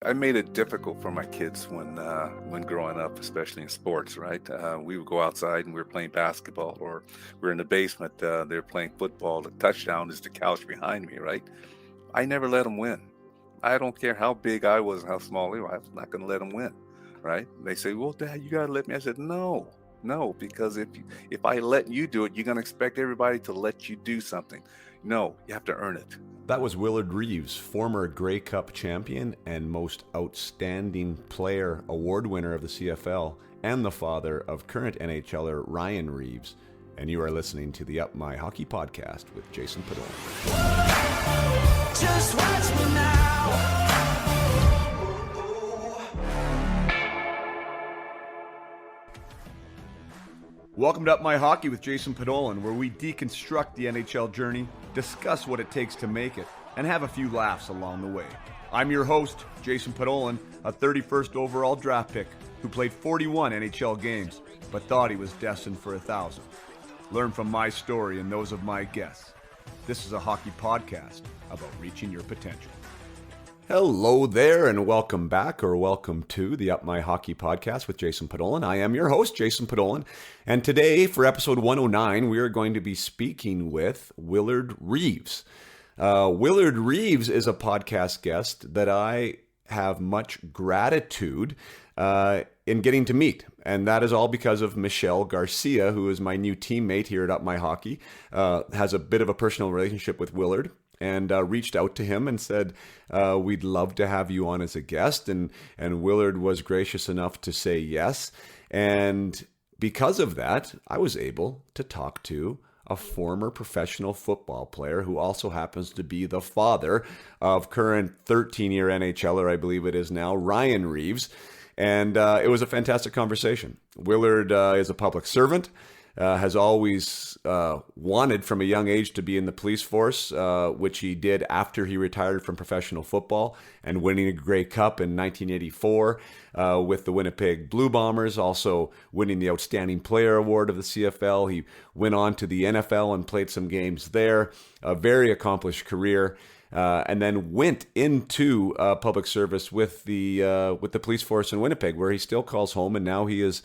I made it difficult for my kids when growing up, especially in sports, right? We would go outside and we were playing basketball, or we are in the basement, they were playing football. The touchdown is the couch behind me, right? I never let them win. I don't care how big I was and how small they were. I was not going to let them win, right? They say, well, Dad, you got to let me. I said, no, because if I let you do it, you're going to expect everybody to let you do something. No, you have to earn it. That was Willard Reaves, former Grey Cup champion and most outstanding player award winner of the CFL, and the father of current NHLer Ryan Reaves. And you are listening to the Up My Hockey podcast with Jason Podolak. Just watch me now. Welcome to Up My Hockey with Jason Podolak, where we deconstruct the NHL journey, discuss what it takes to make it, and have a few laughs along the way. I'm your host, Jason Podolak, a 31st overall draft pick who played 41 NHL games, but thought he was destined for 1,000. Learn from my story and those of my guests. This is a hockey podcast about reaching your potential. Hello there, and welcome back, or welcome to the Up My Hockey podcast with Jason Podolak. I am your host, Jason Podolak, and today, for episode 109, we are going to be speaking with Willard Reaves. Willard Reaves is a podcast guest that I have much gratitude in getting to meet, and that is all because of Michelle Garcia, who is my new teammate here at Up My Hockey, has a bit of a personal relationship with Willard, and reached out to him and said, we'd love to have you on as a guest. And Willard was gracious enough to say yes. And because of that, I was able to talk to a former professional football player who also happens to be the father of current 13-year NHLer, I believe it is now, Ryan Reaves. And it was a fantastic conversation. Willard is a public servant. Has always wanted from a young age to be in the police force, which he did after he retired from professional football and winning a Grey Cup in 1984 with the Winnipeg Blue Bombers, also winning the Outstanding Player Award of the CFL. He went on to the NFL and played some games there. A very accomplished career. And then went into public service with the police force in Winnipeg, where he still calls home, and now he is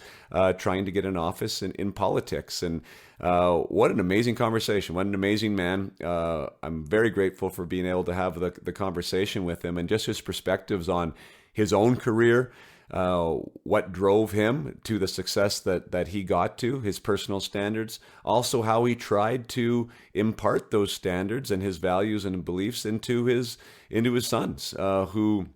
trying to get an office in politics. And what an amazing conversation! What an amazing man! I'm very grateful for being able to have the conversation with him, and just his perspectives on his own career. What drove him to the success that he got to, his personal standards, also how he tried to impart those standards and his values and beliefs into his sons, who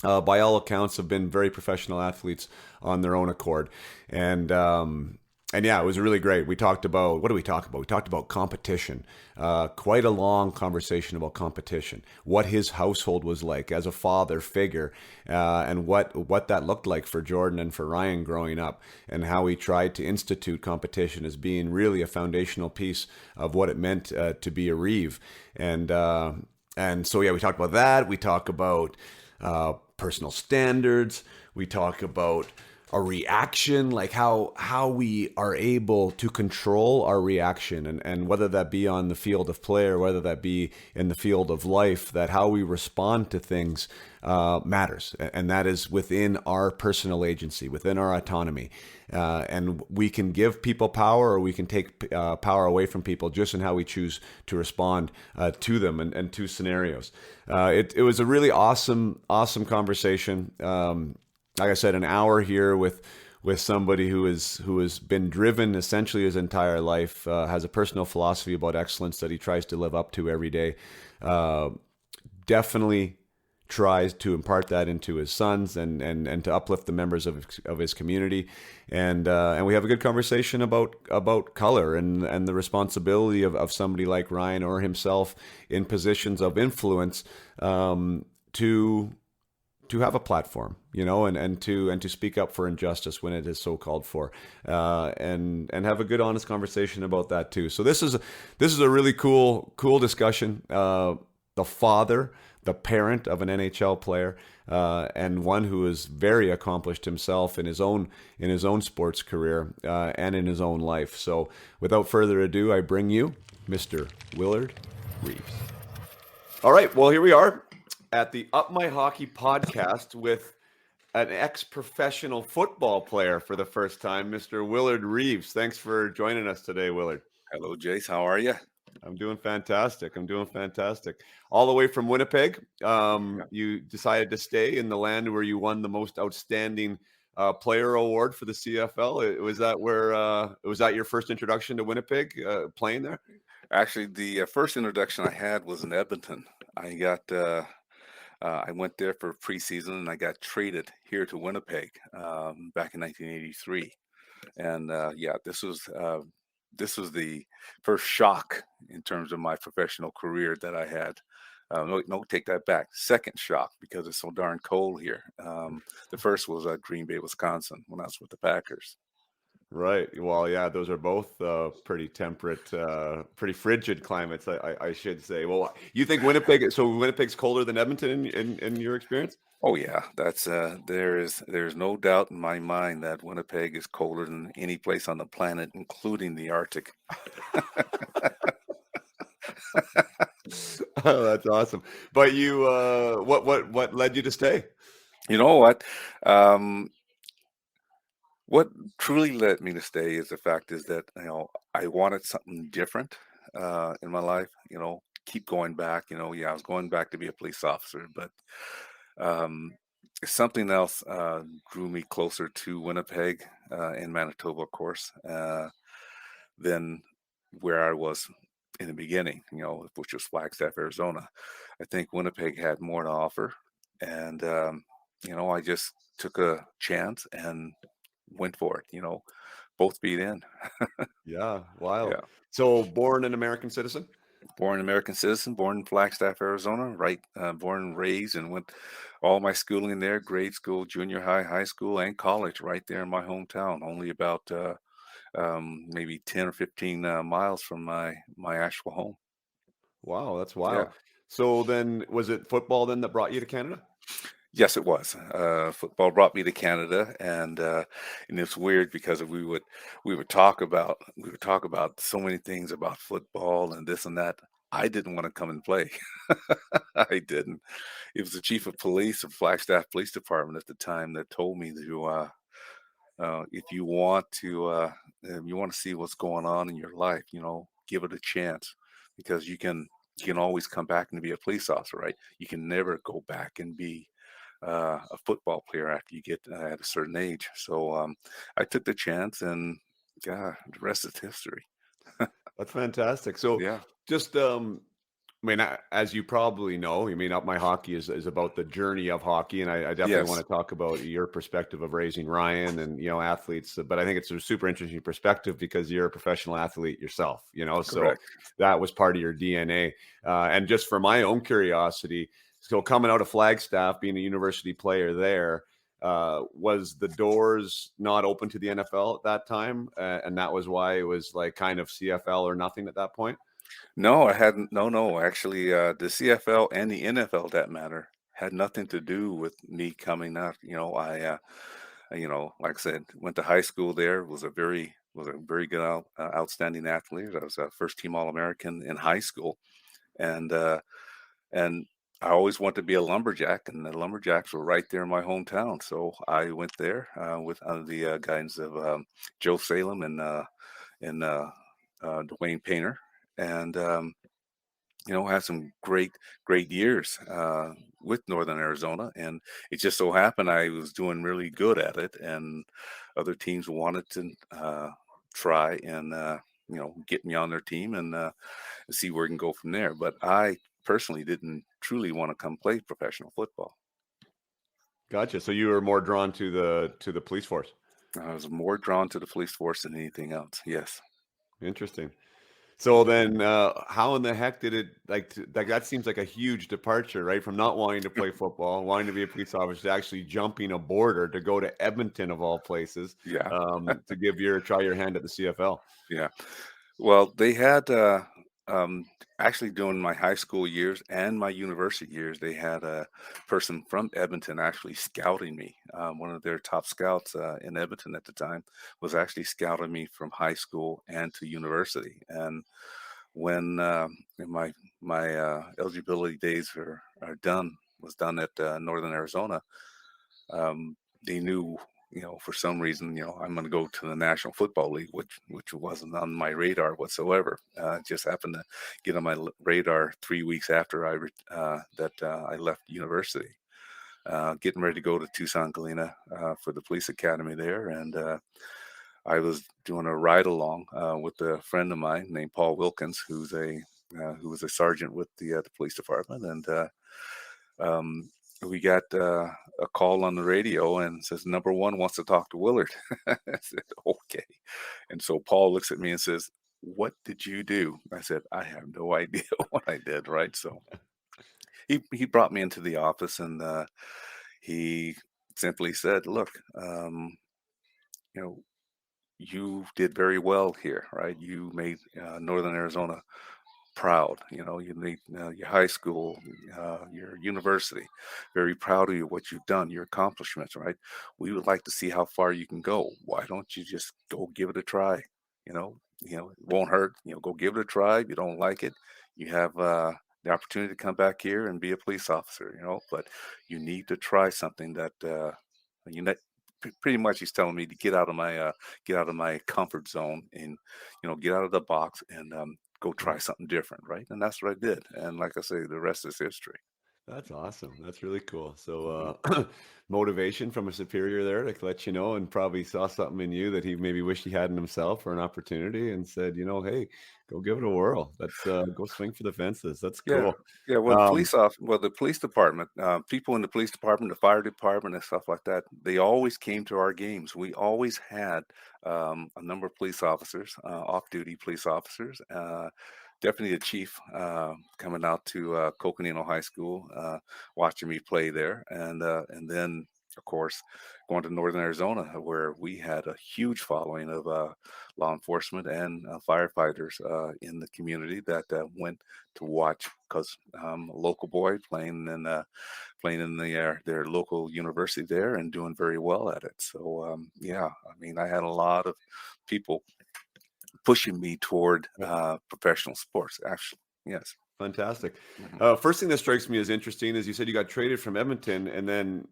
by all accounts have been very professional athletes on their own accord. And yeah, it was really great. We talked about, what did we talk about? We talked about competition. Quite a long conversation about competition. What his household was like as a father figure, and what that looked like for Jordan and for Ryan growing up, and how he tried to institute competition as being really a foundational piece of what it meant to be a Reeve. And so yeah, we talked about that. We talk about personal standards. We talk about a reaction, like how we are able to control our reaction, and whether that be on the field of play or whether that be in the field of life, that how we respond to things matters. And that is within our personal agency, within our autonomy. And we can give people power, or we can take power away from people just in how we choose to respond to them and to scenarios. It was a really awesome conversation. Like I said, an hour here with somebody who has been driven essentially his entire life, has a personal philosophy about excellence that he tries to live up to every day. Definitely tries to impart that into his sons and to uplift the members of his community. And we have a good conversation about color and the responsibility of somebody like Ryan or himself in positions of influence to have a platform, and to speak up for injustice when it is so called for, and have a good, honest conversation about that too. So this is a really cool discussion. The father, the parent of an NHL player, and one who is very accomplished himself in his own sports career and in his own life. So without further ado, I bring you Mr. Willard Reaves. All right, well, here we are at the Up My Hockey podcast with an ex-professional football player for the first time, Mr. Willard Reaves. Thanks for joining us today, Willard. Hello, Jace. How are you? I'm doing fantastic. I'm doing fantastic. All the way from Winnipeg. Yeah. You decided to stay in the land where you won the most outstanding player award for the CFL. Was that your first introduction to Winnipeg, playing there? Actually, the first introduction I had was in Edmonton. I went there for preseason, and I got traded here to Winnipeg back in 1983. And yeah, this was the first shock in terms of my professional career that I had. No, take that back. Second shock because it's so darn cold here. The first was Green Bay, Wisconsin, when I was with the Packers. Right. Well, yeah, those are both pretty temperate, pretty frigid climates, I should say. Well, you think Winnipeg? So Winnipeg's colder than Edmonton in your experience? Oh yeah, that's there's no doubt in my mind that Winnipeg is colder than any place on the planet, including the Arctic. Oh, that's awesome. But you, what led you to stay? You know what? Um, what truly led me to stay is the fact is that I wanted something different in my life. Keep going back. Yeah, I was going back to be a police officer, but um, something else drew me closer to Winnipeg in Manitoba, of course, than where I was in the beginning. Which was Flagstaff, Arizona. I think Winnipeg had more to offer, and I just took a chance and went for it. Both beat in. Yeah, wild. Yeah. So born an American citizen? Born American citizen, born in Flagstaff, Arizona, right? Born and raised, and went all my schooling there, grade school, junior high, high school, and college right there in my hometown, only about maybe 10 or 15 miles from my actual home. Wow, that's Yeah. wild. So then, was it football then that brought you to Canada? Yes, it was. Football brought me to Canada, and it's weird because we would talk about so many things about football and this and that. I didn't want to come and play. I didn't. It was the chief of police of Flagstaff Police Department at the time that told me to, if you want to see what's going on in your life, give it a chance because you can always come back and be a police officer, right? You can never go back and be a football player after you get at a certain age. So I took the chance, and God, the rest is history. That's fantastic. So Yeah. just, I mean, as you probably know, I mean, Up My Hockey is about the journey of hockey, and I definitely want Yes. to talk about your perspective of raising Ryan and athletes. But I think it's a super interesting perspective because you're a professional athlete yourself. So Correct. that was part of your DNA. And just for my own curiosity, so coming out of Flagstaff, being a university player there, was the doors not open to the NFL at that time, and that was why it was like kind of CFL or nothing at that point? No, I hadn't. No, no. Actually, the CFL and the NFL, that matter, had nothing to do with me coming up. Like I said, went to high school there. Was a very good, outstanding athlete. I was a first team All American in high school, and and I always wanted to be a lumberjack, and the lumberjacks were right there in my hometown. So I went there with under the guidance of Joe Salem and Dwayne Painter, and had some great years with Northern Arizona. And it just so happened I was doing really good at it, and other teams wanted to try and get me on their team and see where we can go from there. But I personally didn't truly want to come play professional football. Gotcha. So you were more drawn to the police force. I was more drawn to the police force than anything else. Yes. Interesting. So then, how in the heck did it like that seems like a huge departure, right? From not wanting to play football, wanting to be a police officer, to actually jumping a border to go to Edmonton of all places, Yeah. to try your hand at the CFL. Yeah. Well, they had um, actually during my high school years and my university years, they had a person from Edmonton actually scouting me. One of their top scouts in Edmonton at the time was actually scouting me from high school and to university. And when my eligibility days are done was done at Northern Arizona, they knew, for some reason, I'm going to go to the National Football League, which wasn't on my radar whatsoever. It just happened to get on my radar 3 weeks after I left university. Getting ready to go to Tucson, Galena for the police academy there, and I was doing a ride along with a friend of mine named Paul Wilkins, who was a sergeant with the police department, and um, we got a call on the radio and says number one wants to talk to Willard. I said okay, and so Paul looks at me and says, "What did you do?" I said, "I have no idea what I did." Right, so he brought me into the office and he simply said, "Look, you know, you did very well here, right? You made Northern Arizona proud. You made your high school, your university, very proud of you, what you've done, your accomplishments, right? We would like to see how far you can go. Why don't you just go give it a try? It won't hurt. Go give it a try. If you don't like it, you have the opportunity to come back here and be a police officer. But you need to try something that you know. Pretty much, he's telling me to get out of my comfort zone and get out of the box and go try something different, right? And that's what I did. And like I say, the rest is history. That's awesome. That's really cool. Mhm. So, motivation from a superior there to let you know, and probably saw something in you that he maybe wished he had in himself, or an opportunity, and said, hey, go give it a whirl. That's go swing for the fences. That's Yeah, cool. yeah. Well, Um, the police department, people in the police department, the fire department, and stuff like that, they always came to our games. We always had a number of police officers, off-duty police officers. Definitely the chief coming out to Coconino High School, watching me play there, and then of course going to Northern Arizona, where we had a huge following of law enforcement and firefighters in the community that went to watch because a local boy playing in their local university there and doing very well at it. So yeah, I mean, I had a lot of people pushing me toward professional sports. Actually, yes. Fantastic. Mhm. First thing that strikes me as interesting is you said you got traded from Edmonton, and then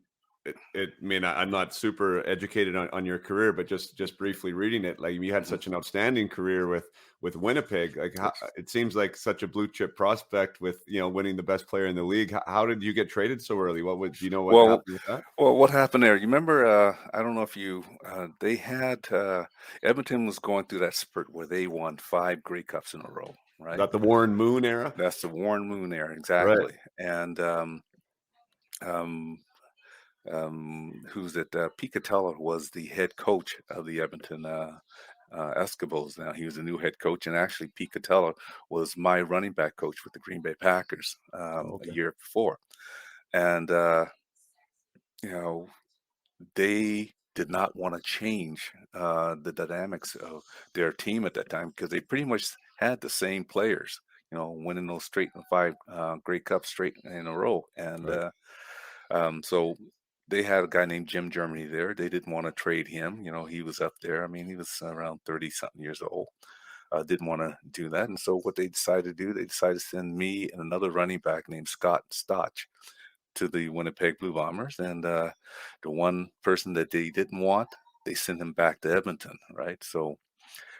I'm not super educated on your career, but just briefly reading it, like you had Mhm. such an outstanding career with Winnipeg. Like it seems like such a blue chip prospect with winning the best player in the league. How did you get traded so early? Do you know what Well, happened with that? well, what happened there? You remember? I don't know if they had Edmonton was going through that spurt where they won 5 Grey Cups in a row, Was right? that the Warren Moon era? That's the Warren Moon era, Right. exactly. And um, who's it? Pete Catella was the head coach of the Edmonton Eskimos. Now he was a new head coach, and actually Pete Catella was my running back coach with the Green Bay Packers Oh, a okay. year before, and you know they did not want to change the dynamics of their team at that time because they pretty much had the same players. Winning those straight 5 Grey Cups straight in a row, and Right. so they had a guy named Jim Germany there. They didn't want to trade him. He was up there. I mean, he was around 30 something years old. Didn't want to do that. And so what they decided to do, they decided to send me and another running back named Scott Stotch to the Winnipeg Blue Bombers. And the one person that they didn't want, they sent him back to Edmonton, right? So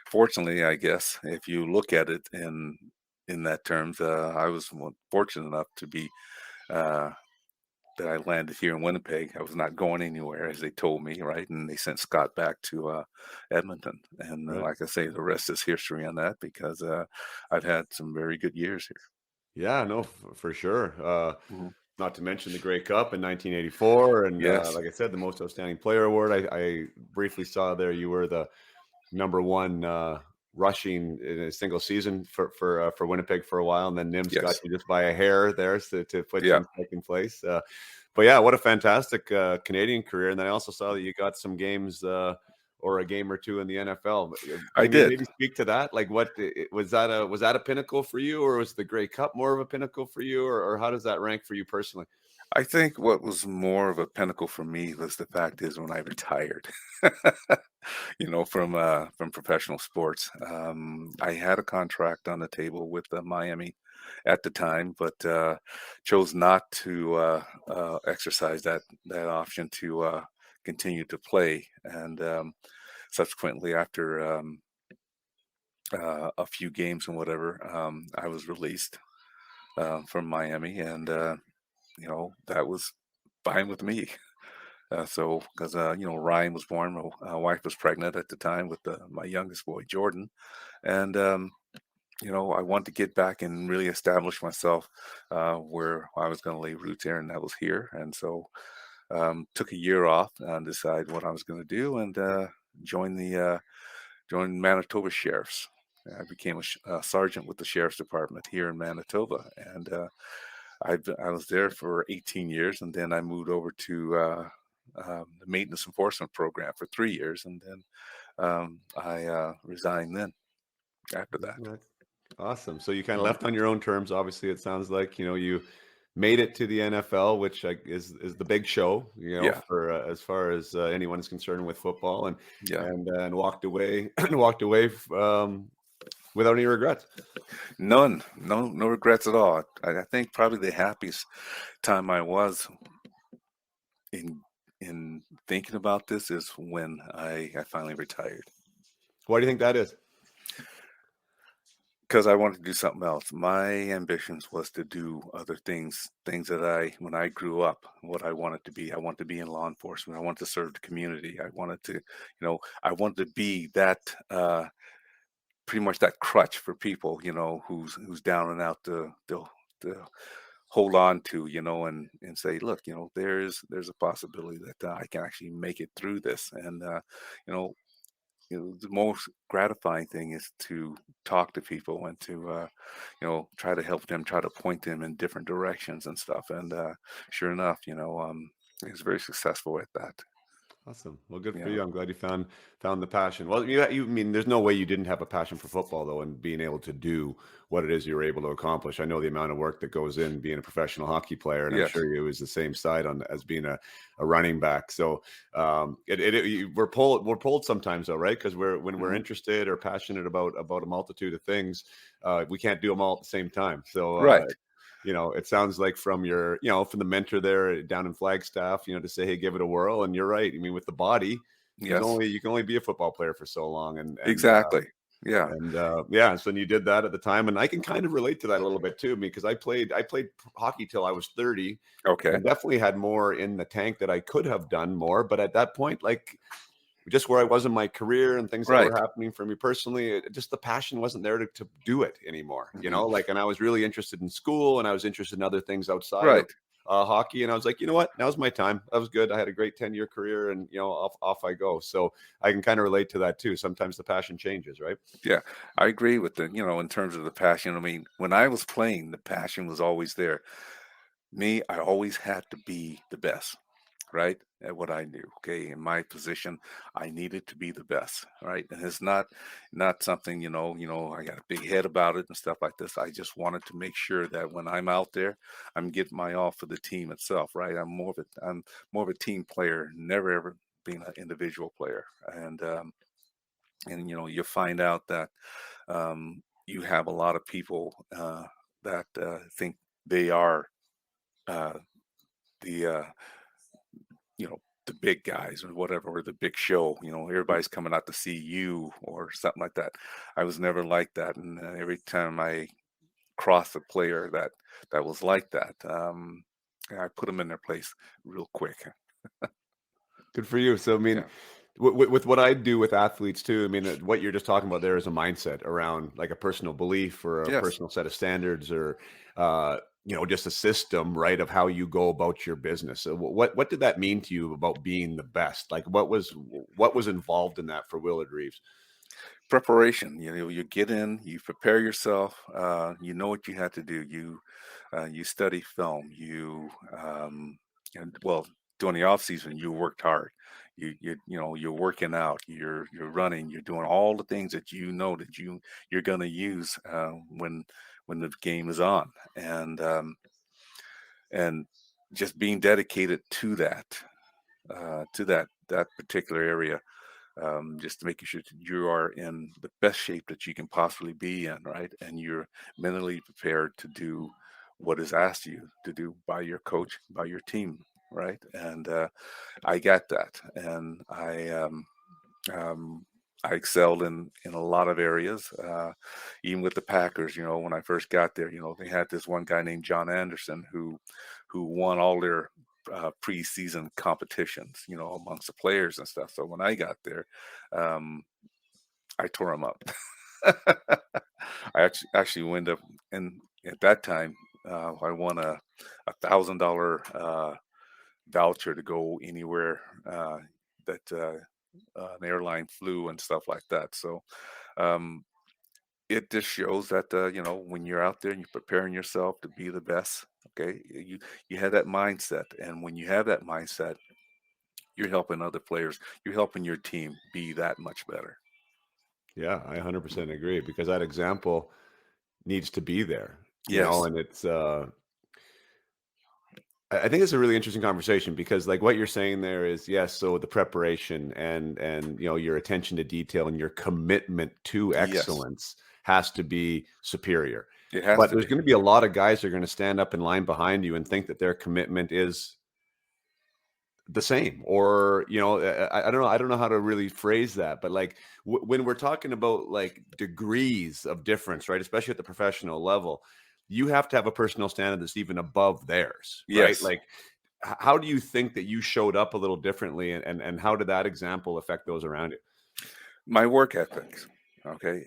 fortunately, I guess, if you look at it in that terms, I was fortunate enough to be uh, that I landed here in Winnipeg. I was not going anywhere, as they told me, right? And they sent Scott back to Edmonton. And Right. like I say, the rest is history on that because I've had some very good years here. Yeah, no, for sure. Mhm. Not to mention the Grey Cup in 1984, and Yes. like I said, the Most Outstanding Player award. I briefly saw there you were the number one rushing in a single season for Winnipeg for a while, and then Nims got Yes. you just by a hair there, so to put you Yeah. in second place. But yeah, what a fantastic Canadian career! And then I also saw that you got some games. Or a game or two in the NFL. But, I can you did. maybe speak to that? Like, was that a pinnacle for you, or was the Grey Cup more of a pinnacle for you, or how does that rank for you personally? I think what was more of a pinnacle for me was the fact is when I retired, from professional sports. I had a contract on the table with Miami. at the time, but chose not to exercise that option to continue to play. And subsequently, after a few games and whatever, I was released from Miami, and that was fine with me. So, because Ryan was born, my wife was pregnant at the time with my youngest boy, Jordan, and I wanted to get back and really establish myself where I was going to lay roots here, and that was here. And so, took a year off and decide what I was going to do, and joined joined Manitoba Sheriffs. I became a sergeant with the Sheriff's Department here in Manitoba, and I was there for 18 years, and then I moved over to the maintenance enforcement program for 3 years, and then I resigned then after that. Right. Awesome. So you kind of Mhm. left on your own terms. Obviously, it sounds like you made it to the NFL, which is the big show, Yeah, for as far as anyone is concerned with football, and yeah. and walked away walked away without any regrets. None, no regrets at all. I think probably the happiest time I was in thinking about this is when I finally retired. Why do you think that is? Because I wanted to do something else. My ambitions was to do other things that when I grew up, what I wanted to be. I wanted to be in law enforcement. I wanted to serve the community. I wanted to, I wanted to be that, pretty much that crutch for people, who's down and out to hold on to, and say, look, there's a possibility that I can actually make it through this. And, you know, the most gratifying thing is to talk to people and to try to help them, try to point them in different directions and stuff. And sure enough, he was very successful at that. Awesome. Well, good for Yeah. you. I'm glad you found the passion. Well, you mean there's no way you didn't have a passion for football though, and being able to do what it is you were able to accomplish. I know the amount of work that goes in being a professional hockey player, and I'm Yes. sure it was the same side on as being a running back. So we're pulled sometimes though, right? Because when we're Hmm. interested or passionate about a multitude of things, we can't do them all at the same time. So Right. it sounds like from from the mentor there down in Flagstaff, to say, hey, give it a whirl. And you're right. I mean, with the body, Yes. you can only be a football player for so long. Exactly. Yeah. Yeah. So you did that at the time. And I can kind of relate to that a little bit too, because I played hockey till I was 30 Okay. and definitely had more in the tank that I could have done more. But at that point, like just where I was in my career and things that were Right. happening for me personally, just the passion wasn't there to do it anymore, Hmm. and I was really interested in school and I was interested in other things outside of Right. hockey. And I was like, you know what, now's my time. That was good. I had a great 10-year career and, off I go. So I can kind of relate to that too. Sometimes the passion changes, right? Yeah. I agree with in terms of the passion. I mean, when I was playing, the passion was always there. Me, I always had to be the best, right? At what I knew. Okay. In my position, I needed to be the best, right? And it's not something, I got a big head about it and stuff like this. I just wanted to make sure that when I'm out there, I'm getting my all for the team itself, right? I'm more of a team player, never ever being an individual player. And you find out that you have a lot of people that think they are uh, the the big guys or whatever, or the big show. Everybody's coming out to see you or something like that. I was never like that, and every time I crossed a player that was like that, I put them in their place real quick. Good for you. So, I mean, Yeah. with what I do with athletes too, I mean, what you're just talking about there is a mindset around like a personal belief or a Yes. personal set of standards or, just a system, right, of how you go about your business. So, what did that mean to you about being the best? Like, what was involved in that for Willard Reeves? Preparation. You get in, you prepare yourself. You know what you had to do. You study film. And well, during the off season, you worked hard. You're working out. You're running. You're doing all the things that you're going to use when the game is on, and just being dedicated to that particular area. just to make sure that you are in the best shape that you can possibly be in, right? And you're mentally prepared to do what is asked you to do by your coach, by your team, right? And I got that, and um, I excelled in a lot of areas, even with the Packers. When I first got there, they had this one guy named John Anderson who won all their preseason competitions, amongst the players and stuff. So when I got there, um, I tore him up. I actually wound up, and at that time, I won $1,000 voucher to go anywhere that an airline flew and stuff like that. So um, it just shows that when you're out there and you're preparing yourself to be the best, okay, you have that mindset, and when you have that mindset, you're helping other players, you're helping your team be that much better. Yeah, I 100% agree because that example needs to be there, Yes, and it's I think it's a really interesting conversation because like what you're saying there is yes, so the preparation and your attention to detail and your commitment to yes, excellence has to be superior. it has But to there's be. going to be a lot of guys that are going to stand up in line behind you and think that their commitment is the same or I don't know how to really phrase that, but like when we're talking about like degrees of difference, right, especially at the professional level, you have to have a personal standard that's even above theirs, right? Yes, Like how do you think that you showed up a little differently and how did that example affect those around you? my work ethics. Okay.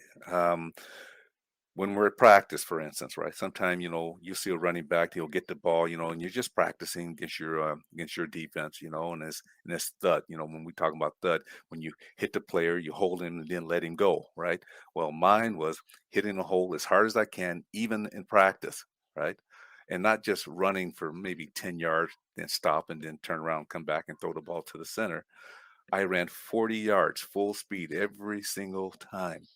When we're at practice, for instance, right? Sometime, you see a running back, he'll get the ball, and you're just practicing against your defense, and it's thud. When we talk about thud, when you hit the player, you hold him and then let him go, right? Well, mine was hitting the hole as hard as I can, even in practice, right? And not just running for maybe 10 yards, then stop and then turn around, come back and throw the ball to the center. I ran 40 yards full speed every single time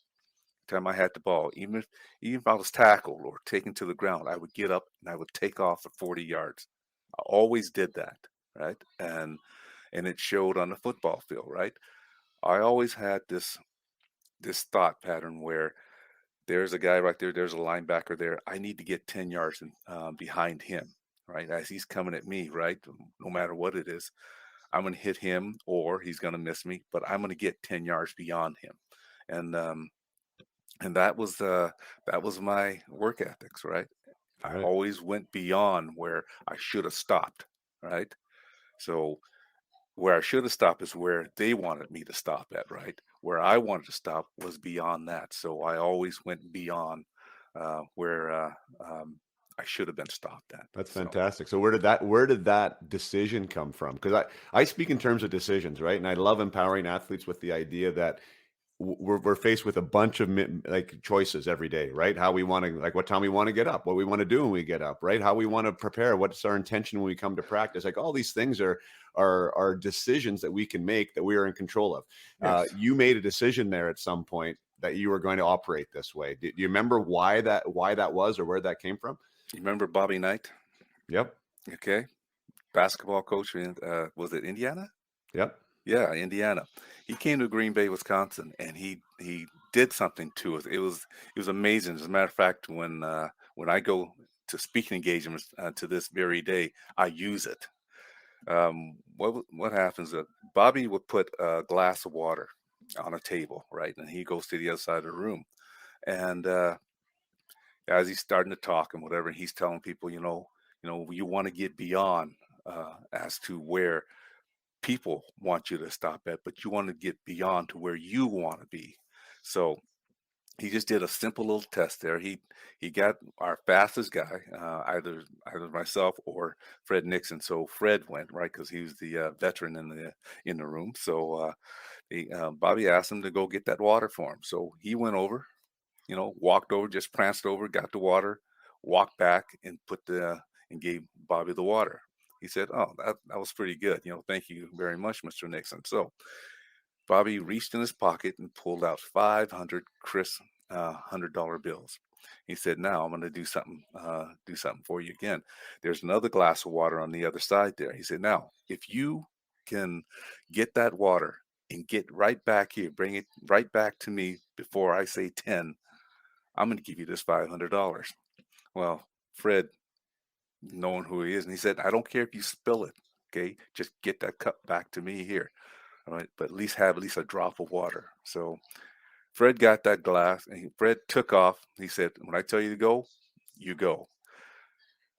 I had the ball, even if I was tackled or taken to the ground, I would get up and I would take off for 40 yards. I always did that, right? And it showed on the football field, right? I always had this thought pattern where there's a guy right there, there's a linebacker there. I need to get 10 yards behind him, right? As he's coming at me, right? No matter what it is, I'm going to hit him or he's going to miss me, but I'm going to get 10 yards beyond him. And and that was my work ethics, right? I Right. always went beyond where I should have stopped, right? So where I should have stopped is where they wanted me to stop at, right? Where I wanted to stop was beyond that. So I always went beyond where I should have been stopped at. That's So fantastic. So where did that decision come from? Because I speak in terms of decisions, right? And I love empowering athletes with the idea that we're faced with a bunch of like choices every day, right? How we want to, like, what time we want to get up, what we want to do when we get up, right? How we want to prepare, what's our intention when we come to practice. Like all these things are decisions that we can make that we are in control of. yes, You made a decision there at some point that you were going to operate this way. Do you remember why that was or where that came from? you remember Bobby Knight? Yep. Okay, basketball coach in was it Indiana? Yep. Yeah, Indiana. He came to Green Bay, Wisconsin, and he did something to us. It was amazing. As a matter of fact, when I go to speaking engagements to this very day, I use it. What happens? Bobby would put a glass of water on a table, right, and he goes to the other side of the room, and as he's starting to talk and whatever, he's telling people, you want to get beyond as to where people want you to stop at, but you want to get beyond to where you want to be. So he just did a simple little test there. He got our fastest guy, either myself or Fred Nixon. So Fred went right because he was the veteran in the room. So Bobby asked him to go get that water for him. So he went over, walked over, just pranced over, got the water, walked back, and gave Bobby the water. He said, "Oh, that was pretty good. Thank you very much, Mr. Nixon." So Bobby reached in his pocket and pulled out 500 crisp $100 bills. He said, "Now I'm going to do something for you again. There's another glass of water on the other side there." He said, "Now, if you can get that water and get right back here, bring it right back to me before I say 10, I'm going to give you this $500. Well, Fred, knowing who he is, and he said, I don't care if you spill it. Okay, just get that cup back to me here. All right, but at least a drop of water. So Fred got that glass, and Fred took off. He said, when I tell you to go, you go.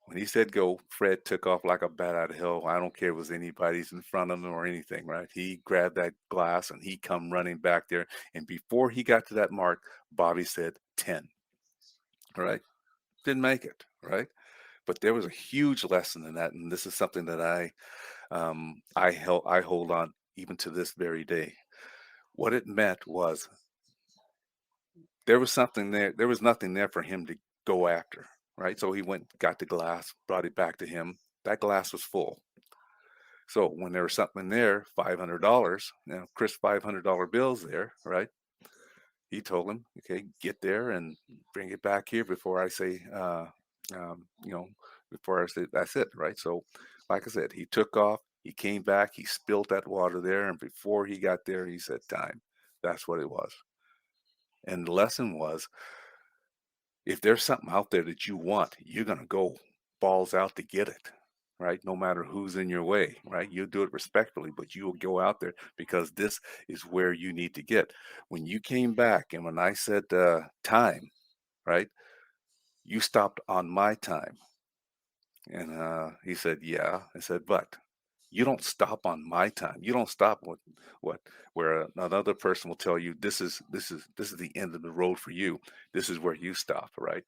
When he said go, Fred took off like a bat out of hell. I don't care if it was anybody's in front of him or anything, right? He grabbed that glass and he come running back there. And before he got to that mark, Bobby said 10. Right? Didn't make it, right? But there was a huge lesson in that, and this is something that I hold on even to this very day. What it meant was there was something there. There was nothing there for him to go after, right? So he went, got the glass, brought it back to him. That glass was full. So when there was something there, $500, crisp $500 bills there, right? He told him, okay, get there and bring it back here before I say, before I say that's it, right? So, like I said, he took off, he came back, he spilled that water there, and before he got there, he said, time. That's what it was. And the lesson was, if there's something out there that you want, you're going to go balls out to get it, right? No matter who's in your way, right? You'll do it respectfully, but you will go out there because this is where you need to get. When you came back and when I said time, right, you stopped on my time. And he said, yeah. I said, but you don't stop on my time. You don't stop where another person will tell you this is the end of the road for you. This is where you stop, right?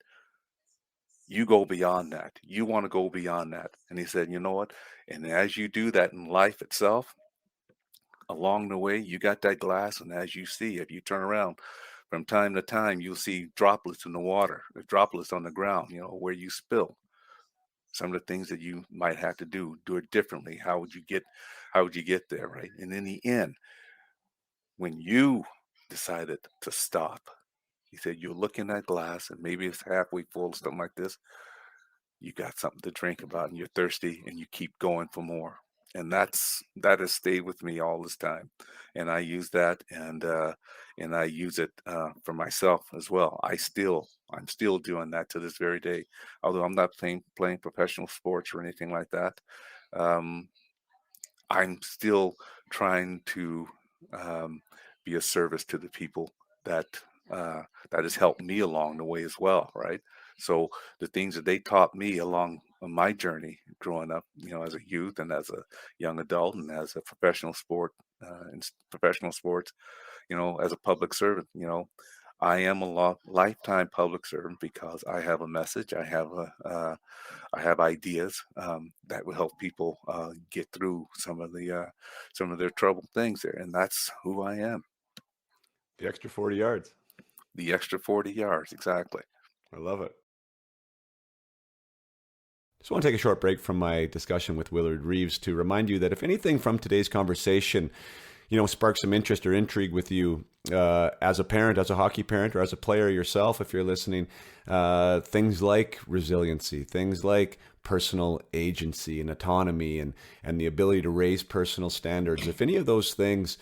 You go beyond that. You want to go beyond that. And he said, you know what? And as you do that in life itself, along the way, you got that glass, and as you see, if you turn around from time to time, you'll see droplets in the water, droplets on the ground, where you spill. Some of the things that you might have to do it differently. How would you get there, right? And in the end, when you decided to stop, he said, you're looking at glass and maybe it's halfway full, something like this. You got something to drink about and you're thirsty and you keep going for more. And that has stayed with me all this time. And I use that and I use it for myself as well. I'm still doing that to this very day. Although I'm not playing professional sports or anything like that. I'm still trying to be a service to the people that has helped me along the way as well, right? So the things that they taught me along my journey growing up, as a youth and as a young adult and as a professional professional sports, as a public servant, I am a lifetime public servant because I have a message. I have ideas that will help people get through some of their troubled things there, and that's who I am. The extra 40 yards. The extra 40 yards, exactly. I love it. Just want to take a short break from my discussion with Willard Reaves to remind you that if anything from today's conversation, sparks some interest or intrigue with you as a parent, as a hockey parent, or as a player yourself, if you're listening, things like resiliency, things like personal agency and autonomy and the ability to raise personal standards. If any of those things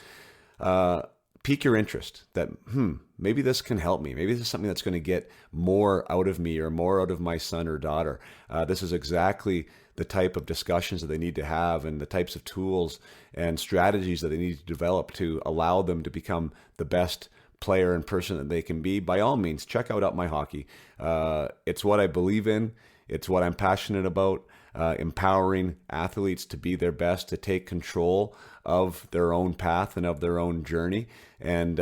pique your interest that, maybe this can help me. Maybe this is something that's going to get more out of me or more out of my son or daughter. This is exactly the type of discussions that they need to have and the types of tools and strategies that they need to develop to allow them to become the best player and person that they can be. By all means, check out Up My Hockey. It's what I believe in. It's what I'm passionate about. Empowering athletes to be their best, to take control of their own path and of their own journey. And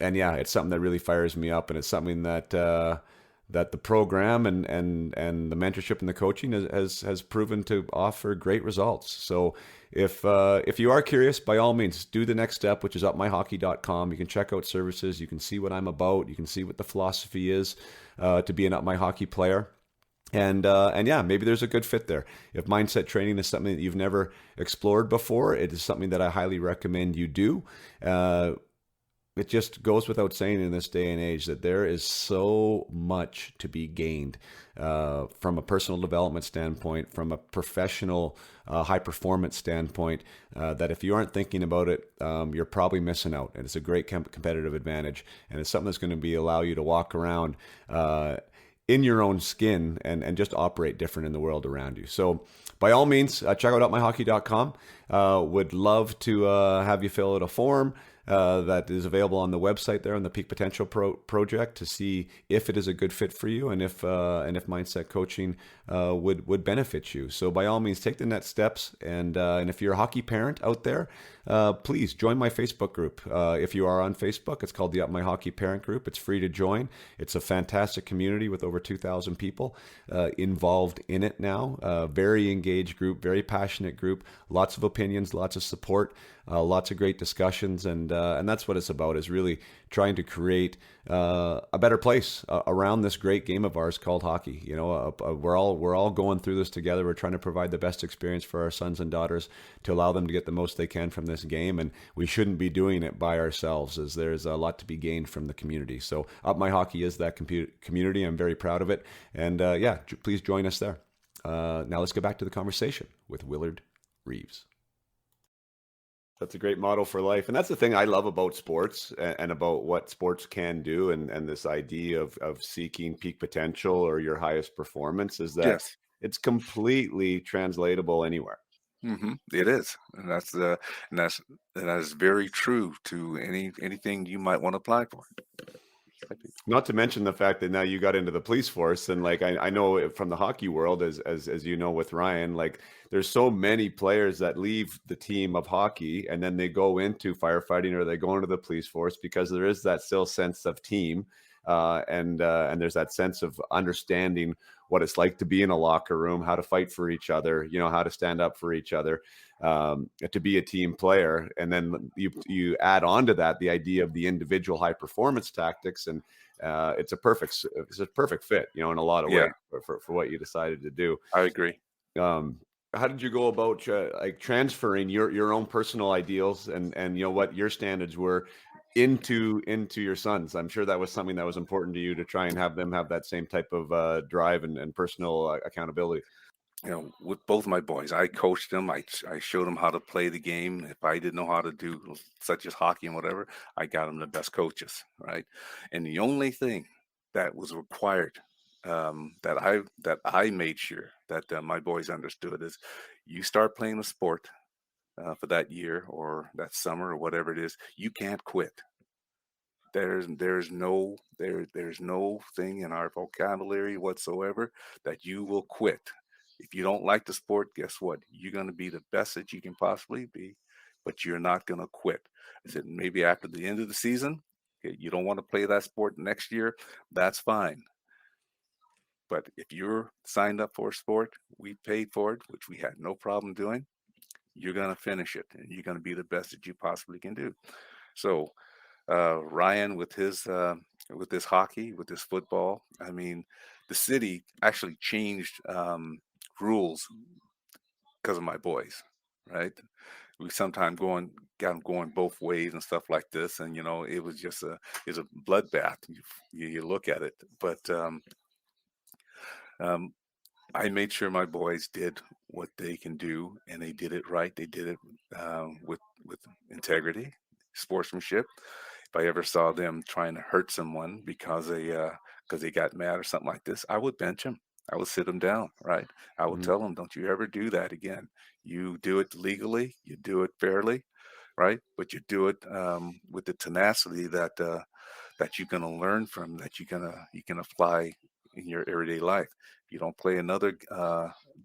yeah, it's something that really fires me up, and it's something that the program and the mentorship and the coaching has proven to offer great results. So if you are curious, by all means, do the next step, which is upmyhockey.com. You can check out services. You can see what I'm about. You can see what the philosophy is to be an Up My Hockey player. And yeah, maybe there's a good fit there. If mindset training is something that you've never explored before, it is something that I highly recommend you do. it just goes without saying in this day and age that there is so much to be gained from a personal development standpoint, from a professional high performance standpoint, that if you aren't thinking about it, you're probably missing out. And it's a great competitive advantage. And it's something that's going to allow you to walk around in your own skin and just operate different in the world around you. So by all means, check out upmyhockey.com. Would love to have you fill out a form that is available on the website there on the Peak Potential project to see if it is a good fit for you and if mindset coaching would benefit you. So by all means, take the next steps. And if you're a hockey parent out there, please join my Facebook group. If you are on Facebook, it's called the Up My Hockey Parent Group. It's free to join. It's a fantastic community with over 2,000 people involved in it now. Very engaged group, very passionate group, lots of opinions, lots of support, lots of great discussions, and that's what it's about, is really trying to create a better place around this great game of ours called hockey. You know, we're all going through this together. We're trying to provide the best experience for our sons and daughters to allow them to get the most they can from this game, and we shouldn't be doing it by ourselves, as there's a lot to be gained from the community. So Up My Hockey is that community. I'm very proud of it, and please join us there. Now let's get back to the conversation with Willard Reaves. That's a great model for life. And that's the thing I love about sports and about what sports can do, and this idea of seeking peak potential or your highest performance, is that Yes. it's completely translatable anywhere. It is, and that is very true to anything you might want to apply for. Not to mention the fact that now you got into the police force, and like I know it from the hockey world, as you know with Ryan, like there's so many players that leave the team of hockey and then they go into firefighting or they go into the police force because there is that still sense of team, and there's that sense of understanding what it's like to be in a locker room, how to fight for each other, you know, how to stand up for each other, to be a team player. And then you add on to that the idea of the individual high performance tactics, and it's a perfect fit, you know, in a lot of ways for what you decided to do. I agree. How did you go about like transferring your own personal ideals and you know what your standards were into your sons? I'm sure that was something that was important to you, to try and have them have that same type of drive and personal accountability. You know, with both my boys, I coached them. I showed them how to play the game. If I didn't know how to do such as hockey and whatever, I got them the best coaches, right? And the only thing that was required, that I made sure that my boys understood, is you start playing a sport for that year or that summer or whatever it is, you can't quit. There's no thing in our vocabulary whatsoever that you will quit. If you don't like the sport, guess what? You're going to be the best that you can possibly be, but you're not going to quit. I said, maybe after the end of the season, okay, you don't want to play that sport next year, that's fine. But if you're signed up for a sport, we paid for it, which we had no problem doing, you're going to finish it and you're going to be the best that you possibly can do. So Ryan with his hockey, with his football, I mean, the city actually changed rules because of my boys, right? We sometimes got them going both ways and stuff like this, and you know, it was a bloodbath. You look at it, but I made sure my boys did what they can do, and they did it right. They did it with integrity, sportsmanship. If I ever saw them trying to hurt someone because they got mad or something like this, I would bench them. I would sit them down, right? I would tell them, don't you ever do that again. You do it legally, you do it fairly, right? But you do it with the tenacity that you're going to learn from, that you can apply in your everyday life. You don't play another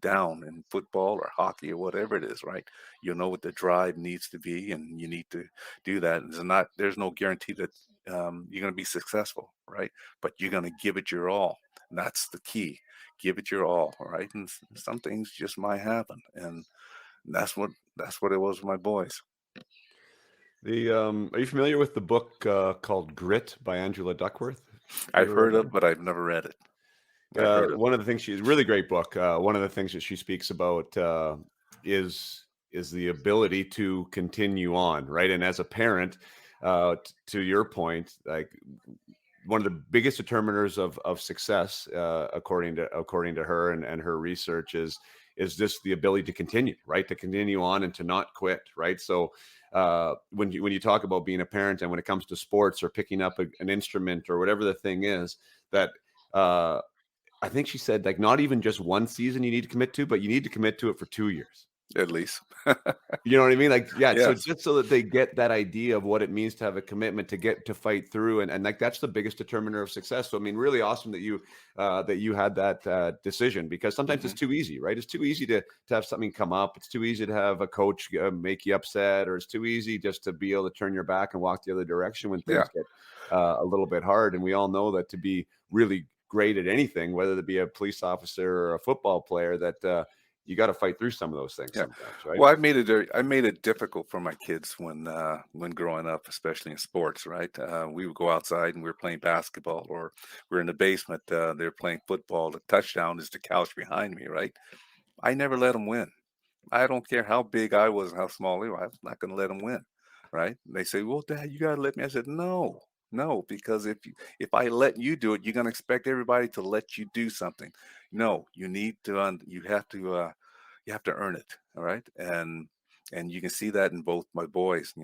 down in football or hockey or whatever it is, right? You'll know what the drive needs to be, and you need to do that. There's no guarantee that you're going to be successful, right? But you're going to give it your all. And that's the key. Give it your all, right? And some things just might happen, and that's what it was with my boys. Are you familiar with the book called Grit by Angela Duckworth? I've heard of, but I've never read it. One of the things really great book. One of the things that she speaks about is the ability to continue on, right? And as a parent, to your point, like one of the biggest determiners of success, according to her and her research, is just the ability to continue, right? To continue on and to not quit, right? So when you talk about being a parent, and when it comes to sports or picking up an instrument or whatever the thing is, that uh, I think she said, like, not even just one season you need to commit to, but you need to commit to it for 2 years. At least. You know what I mean? Like, yeah, so Yes. just so that they get that idea of what it means to have a commitment, to get to fight through, and like that's the biggest determiner of success. So I mean, really awesome that you had that decision, because sometimes it's Hmm. too easy, right? It's too easy to have something come up. It's too easy to have a coach make you upset, or it's too easy just to be able to turn your back and walk the other direction when Yeah. things get a little bit hard. And we all know that to be really great at anything, whether it be a police officer or a football player, that you got to fight through some of those things Yeah. sometimes, right? Well, I made it difficult for my kids when growing up, especially in sports, right? We would go outside and we were playing basketball, or we're in the basement, they're playing football. The touchdown is the couch behind me, right? I never let them win. I don't care how big I was and how small they were. I was not going to let them win, right? They say, "Well, Dad, you got to let me." I said, "No, no, because if I let you do it, you're going to expect everybody to let you do something. No, you need to. You have to earn it. All right." And you can see that in both my boys.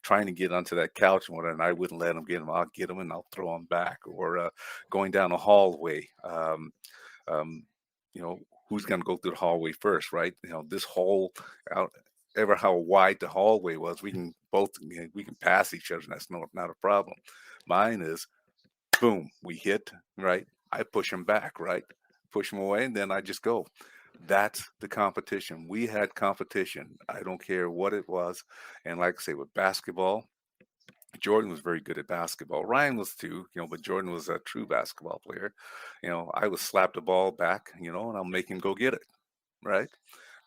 Trying to get onto that couch and I wouldn't let them get them. I'll get them and I'll throw them back, or going down a hallway. Um, who's going to go through the hallway first, right? This whole out, ever how wide the hallway was, we can pass each other. And that's not a problem. Mine is boom, we hit, right? I push them back, right? Push them away, and then I just go. That's the competition. We had competition. I don't care what it was. And like I say, with basketball, Jordan was very good at basketball. Ryan was too, but Jordan was a true basketball player. I would slap the ball back, and I'll make him go get it, right?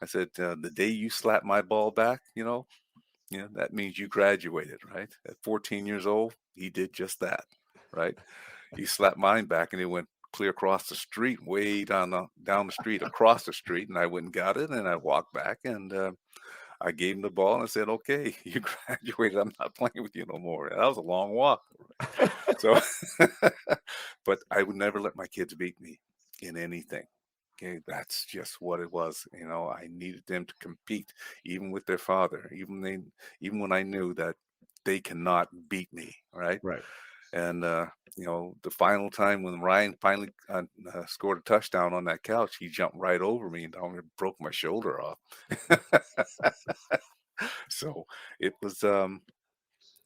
I said, the day you slap my ball back, that means you graduated, right? At 14 years old, he did just that, right? He slapped mine back and it went clear across the street, way down the street, across the street, and I went and got it, and I walked back and I gave him the ball and I said, "Okay, you graduated. I'm not playing with you no more." That was a long walk. So, but I would never let my kids beat me in anything. Okay, that's just what it was. I needed them to compete, even with their father, even when I knew that they cannot beat me. Right. Right. And the final time when Ryan finally scored a touchdown on that couch, he jumped right over me and down and broke my shoulder off. So it was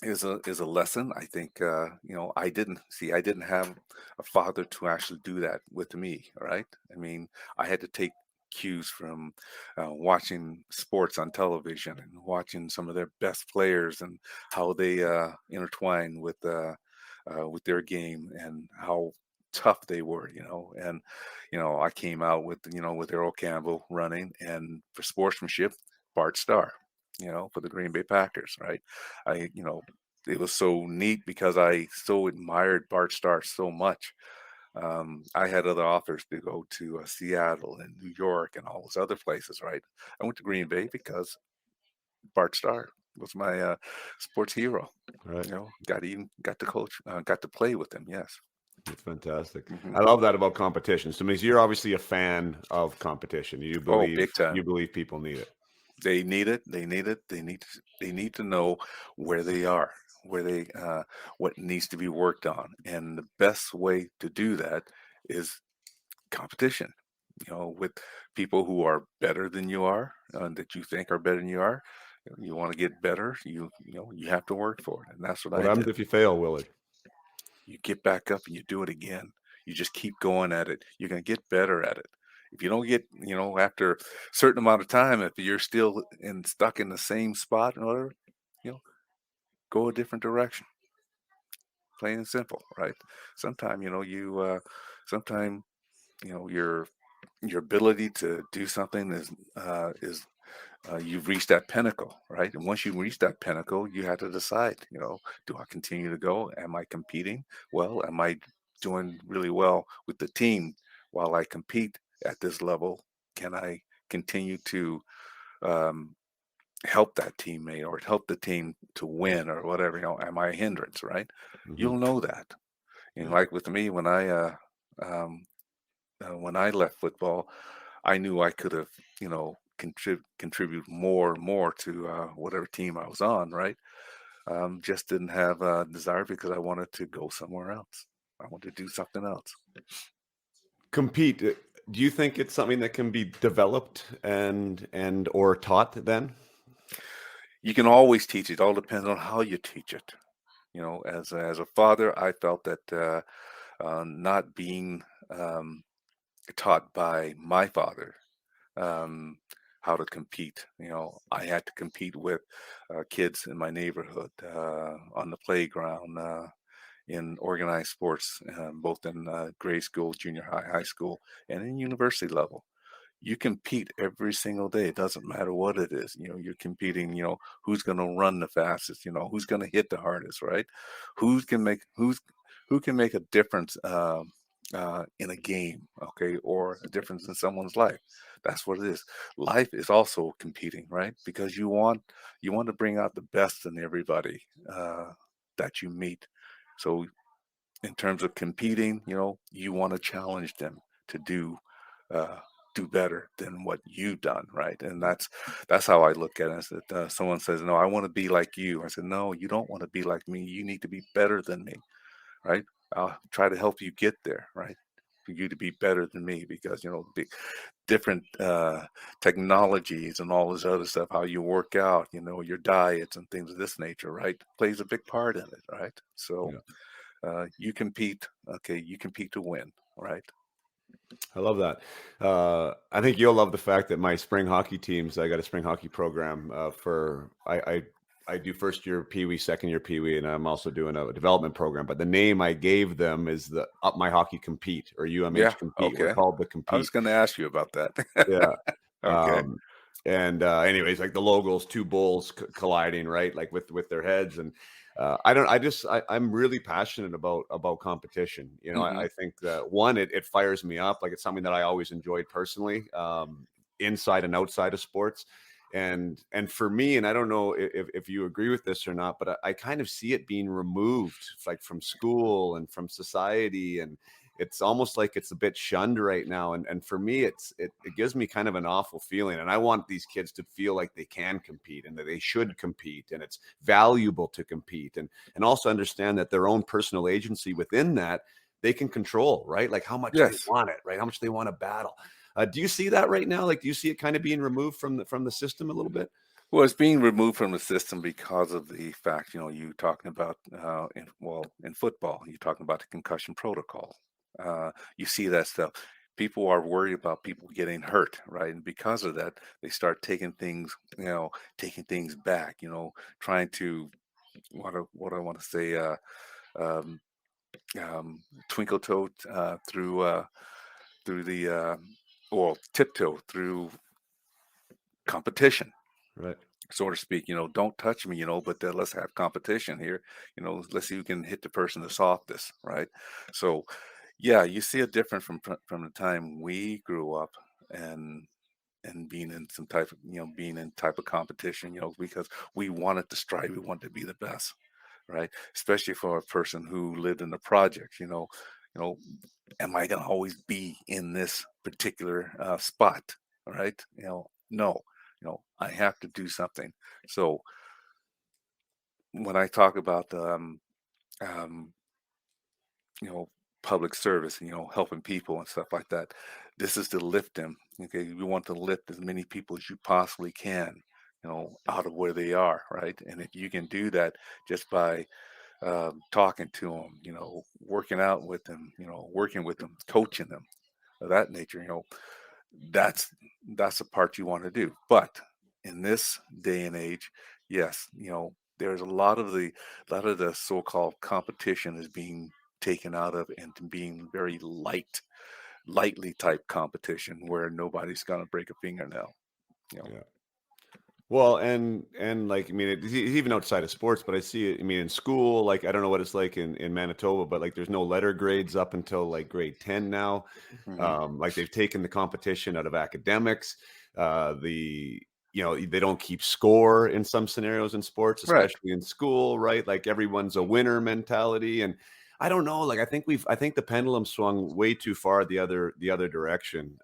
is a lesson. I think I didn't have a father to actually do that with me. Right? I mean, I had to take cues from watching sports on television and watching some of their best players and how they intertwine with their game and how tough they were. And I came out with Earl Campbell running, and for sportsmanship, Bart Starr. For the Green Bay Packers, right? It was so neat because I so admired Bart Starr so much. I had other offers to go to Seattle and New York and all those other places, right? I went to Green Bay because Bart Starr was my sports hero. Right. Got to coach, got to play with him. Yes. That's fantastic. Hmm. I love that about competition. So, means you're obviously a fan of competition. You Oh, believe big time. people need it. They need it. They need it. They need to know where they are, what needs to be worked on, and the best way to do that is competition. With people who are better than you are, that you think are better than you are. You want to get better. You have to work for it, and that's what What I happens did. if you fail, Willard? You get back up and you do it again. You just keep going at it. You're gonna get better at it. If you don't get, after a certain amount of time, if you're still stuck in the same spot or whatever, you know, go a different direction. Plain and simple, right? Sometime, sometime, your ability to do something is you've reached that pinnacle, right? And once you reach that pinnacle, you have to decide, do I continue to go? Am I competing? Well, am I doing really well with the team while I compete at this level? Can I continue to um, help that teammate or help the team to win or whatever, am I a hindrance, right? Hmm. You'll know that. And Yeah. like with me, um, when I left football, I knew I could have, contribute more and more to whatever team I was on, right? Just didn't have a desire because I wanted to go somewhere else. I wanted to do something else. Compete. Do you think it's something that can be developed and or taught then? You can always teach it. All depends on how you teach it. As a father, I felt that not being taught by my father um, how to compete. I had to compete with kids in my neighborhood on the playground. In organized sports, both in grade school, junior high, high school, and in university level. You compete every single day. It doesn't matter what it is. You're competing, who's going to run the fastest, who's going to hit the hardest, right? Who can make who's who can make a difference in a game, okay, or a difference in someone's life. That's what it is. Life is also competing, right? Because you want to bring out the best in everybody that you meet. So in terms of competing, you want to challenge them to uh, do better than what you've done, right? And that's how I look at it. Is that someone says, "No, I want to be like you." I said, "No, you don't want to be like me. You need to be better than me, right? I'll try to help you get there, right? For you to be better than me, because different technologies and all this other stuff, how you work out, your diets and things of this nature, right, plays a big part in it, right? So." Yeah. You compete. Okay, you compete to win, right? I love that. I think you'll love the fact that my spring hockey teams, I got a spring hockey program I do first year Pee Wee, second year Pee Wee, and I'm also doing a development program. But the name I gave them is the Up My Hockey Compete or Yeah. UMH Compete. We're Okay. called the I was Compete. going to ask you about that. Yeah. Okay. And anyways, like the logos, two bulls colliding, right? Like with their heads. And I don't, I just, I'm really passionate about competition. Hmm. I think that one, it fires me up. Like it's something that I always enjoyed personally, inside and outside of sports. And for me, and I don't know if you agree with this or not, but I kind of see it being removed like from school and from society, and it's almost like it's a bit shunned right now. And for me, it gives me kind of an awful feeling. And I want these kids to feel like they can compete and that they should compete and it's valuable to compete, and also understand that their own personal agency within that they can control, right? Like how much they Yes. want it, right? How much they want to battle. Do you see that right now? Like, do you see it kind of being removed from the system a little bit? Well, it's being removed from the system because of the fact, you talking about in football, you're talking about the concussion protocol. You see that stuff. People are worried about people getting hurt, right? And because of that, they start taking things back. Trying to what I want to say. Um, Twinkle toe through the or tiptoe through competition, Right. so to speak. Don't touch me, but let's have competition here. Let's see who can hit the person the softest, right? So yeah, you see a difference from the time we grew up and being in some type of being in type of competition, because we wanted to strive, we wanted to be the best, right? Especially for a person who lived in the projects, you know am I going to always be in this particular spot? All right. No, I have to do something. So when I talk about um, you know, public service, helping people and stuff like that, this is to lift them. Okay. You want to lift as many people as you possibly can, out of where they are. Right. And if you can do that just by talking to them, working out with them, working with them, coaching them, of that nature, that's that's the part you want to do. But in this day and age, yes, there's a lot of the so-called competition is being taken out of and to being very lightly type competition where nobody's gonna break a fingernail. You know. Yeah. Well, and like I mean, it's even outside of sports, but I see it. I mean, in school, like I don't know what it's like in Manitoba, but like there's no letter grades up until like grade 10 now. Hmm. Like they've taken the competition out of academics. The they don't keep score in some scenarios in sports, Right. especially in school, right? Like everyone's a winner mentality. And I don't know, like I think the pendulum swung way too far the other direction.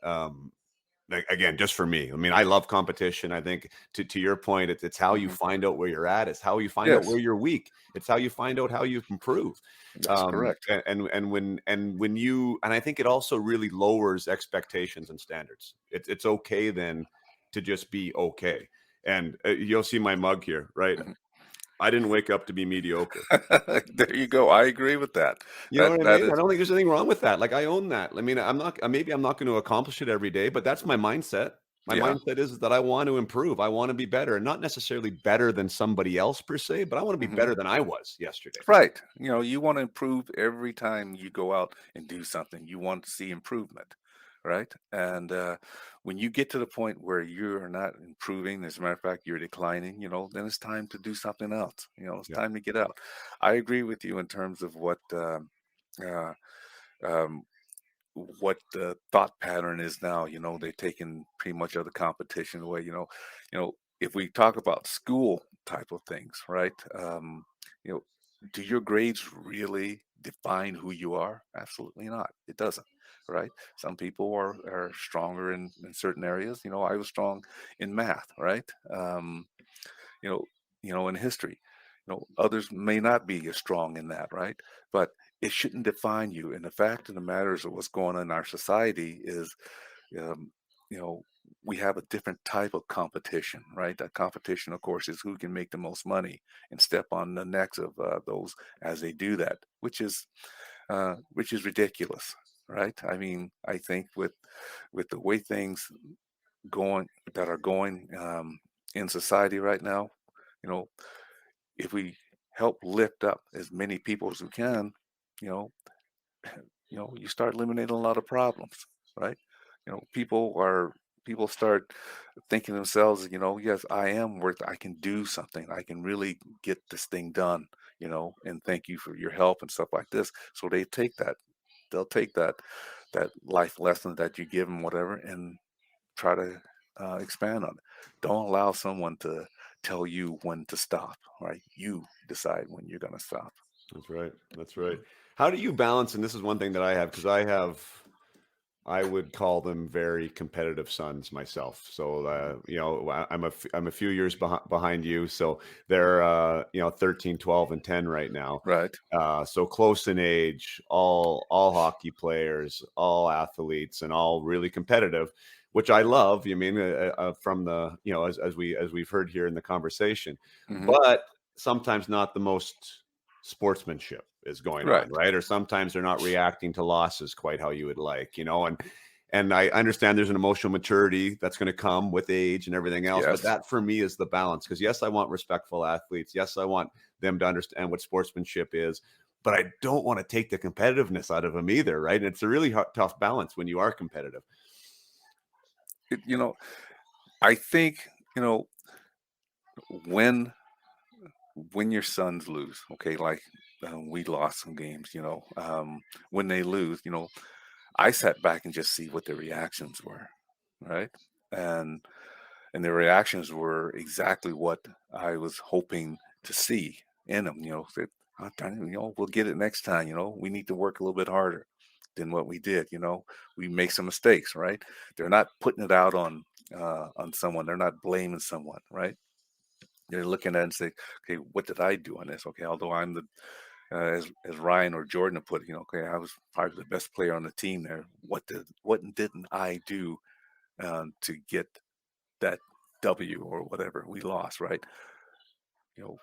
Like, again, just for me. I mean, I love competition. I think to your point, it's how you Hmm. find out where you're at. It's how you find out Yes, where you're weak. It's how you find out how you improve. that's correct. And when you and I think it also really lowers expectations and standards. It's okay then to just be okay. And you'll see my mug here, right? Mhm. I didn't wake up to be mediocre. There you go. I agree with that. You know That what I that mean? I is don't think there's anything wrong with that. Like, I own that. I mean, maybe I'm not going to accomplish it every day, but that's my mindset. My yeah. mindset is that I want to improve. I want to be better, and not necessarily better than somebody else per se, but I want to be Hmm. better than I was yesterday. Right. You want to improve every time you go out and do something. You want to see improvement, right? And when you get to the point where you're not improving, as a matter of fact, you're declining, then it's time to do something else. It's Yeah. time to get out. I agree with you in terms of uh, um, what the thought pattern is now. They've taken pretty much of the competition away. If we talk about school type of things, right? You know, do your grades really define who you are? Absolutely not. It doesn't, right? Some people are stronger in certain areas. I was strong in math, right? You know, in history. Others may not be as strong in that, right? But it shouldn't define you. And the fact of the matter is, that what's going on in our society is, um, you know, we have a different type of competition, right? That competition, of course, is who can make the most money and step on the necks of those as they do that, which is ridiculous, right? I mean, I think with the way things going that are going in society right now, you know, if we help lift up as many people as we can, you know, you start eliminating a lot of problems, right? People start thinking to themselves, yes, I am worth, I can do something, I can really get this thing done, and thank you for your help and stuff like this. So they'll take that life lesson that you give them, whatever, and try to expand on it. Don't allow someone to tell you when to stop, right? You decide when you're going to stop. That's right. That's right. How do you balance? And this is one thing that I have, because I would call them very competitive sons myself. So, I'm a few years behind you. So they're, 13, 12, and 10 right now. Right. So close in age, all hockey players, all athletes, and all really competitive, which I love. You mean, from the, as we've heard here in the conversation, Hmm. but sometimes not the most sportsmanship is going on, Right. right? Or sometimes they're not reacting to losses quite how you would like, and I understand there's an emotional maturity that's going to come with age and everything else, but Yes. that for me is the balance. Because yes, I want respectful athletes. Yes, I want them to understand what sportsmanship is, but I don't want to take the competitiveness out of them either, right? And it's a really tough balance when you are competitive. It, you know, I think, you know, when when your sons lose, okay, like we lost some games, when they lose, I sat back and just see what their reactions were, right? And and their reactions were exactly what I was hoping to see in them. Said, "Oh, darn it, we'll get it next time. We need to work a little bit harder than what we did. We make some mistakes, right? They're not putting it out on someone. They're not blaming someone, right? They're looking at it and say, okay, what did I do on this? Okay, although I'm the as Ryan or Jordan have put it, okay, I was probably the best player on the team there. What didn't I do to get that W or whatever we lost, right? You know,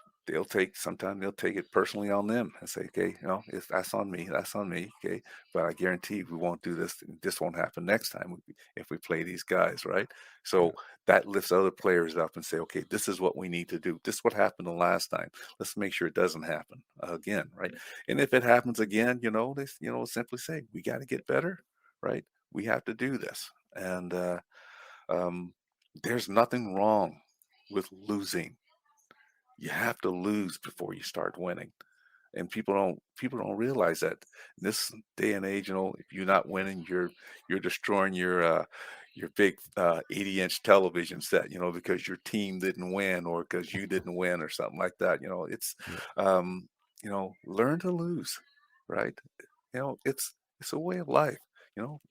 sometimes they'll take it personally on them and say, okay, if that's on me, okay. But I guarantee we won't do this. This won't happen next time if we play these guys, right? Yeah. So that lifts other players up and say, okay, this is what we need to do. This is what happened the last time. Let's make sure it doesn't happen again, right? And if it happens again, simply say we got to get better, right? We have to do this, and um, there's nothing wrong with losing. You have to lose before you start winning. And people don't realize that in this day and age, if you're not winning, you're destroying your big 80-inch television set, because your team didn't win or because you didn't win or something like that. It's Yeah. um, learn to lose, right? It's a way of life.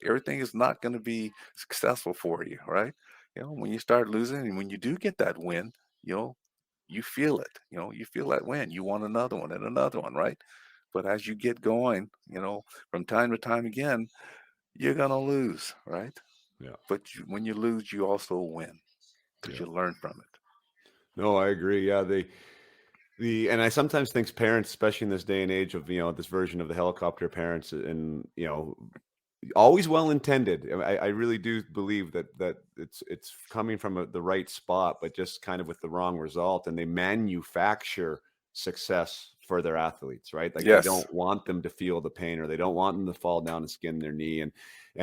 Everything is not going to be successful for you, right? When you start losing and when you do get that win, you know, you feel it. You feel that win. You want another one and another one, right? But as you get going, from time to time again, you're gonna lose, right? Yeah. But when you lose, you also win because Yeah. you learn from it. No, I agree. Yeah, and I sometimes think parents, especially in this day and age of this version of the helicopter parents, and always well intended. I really do believe that it's coming from the right spot, but just kind of with the wrong result, and they manufacture success for their athletes, right? Like they Yes. don't want them to feel the pain, or they don't want them to fall down and skin their knee, and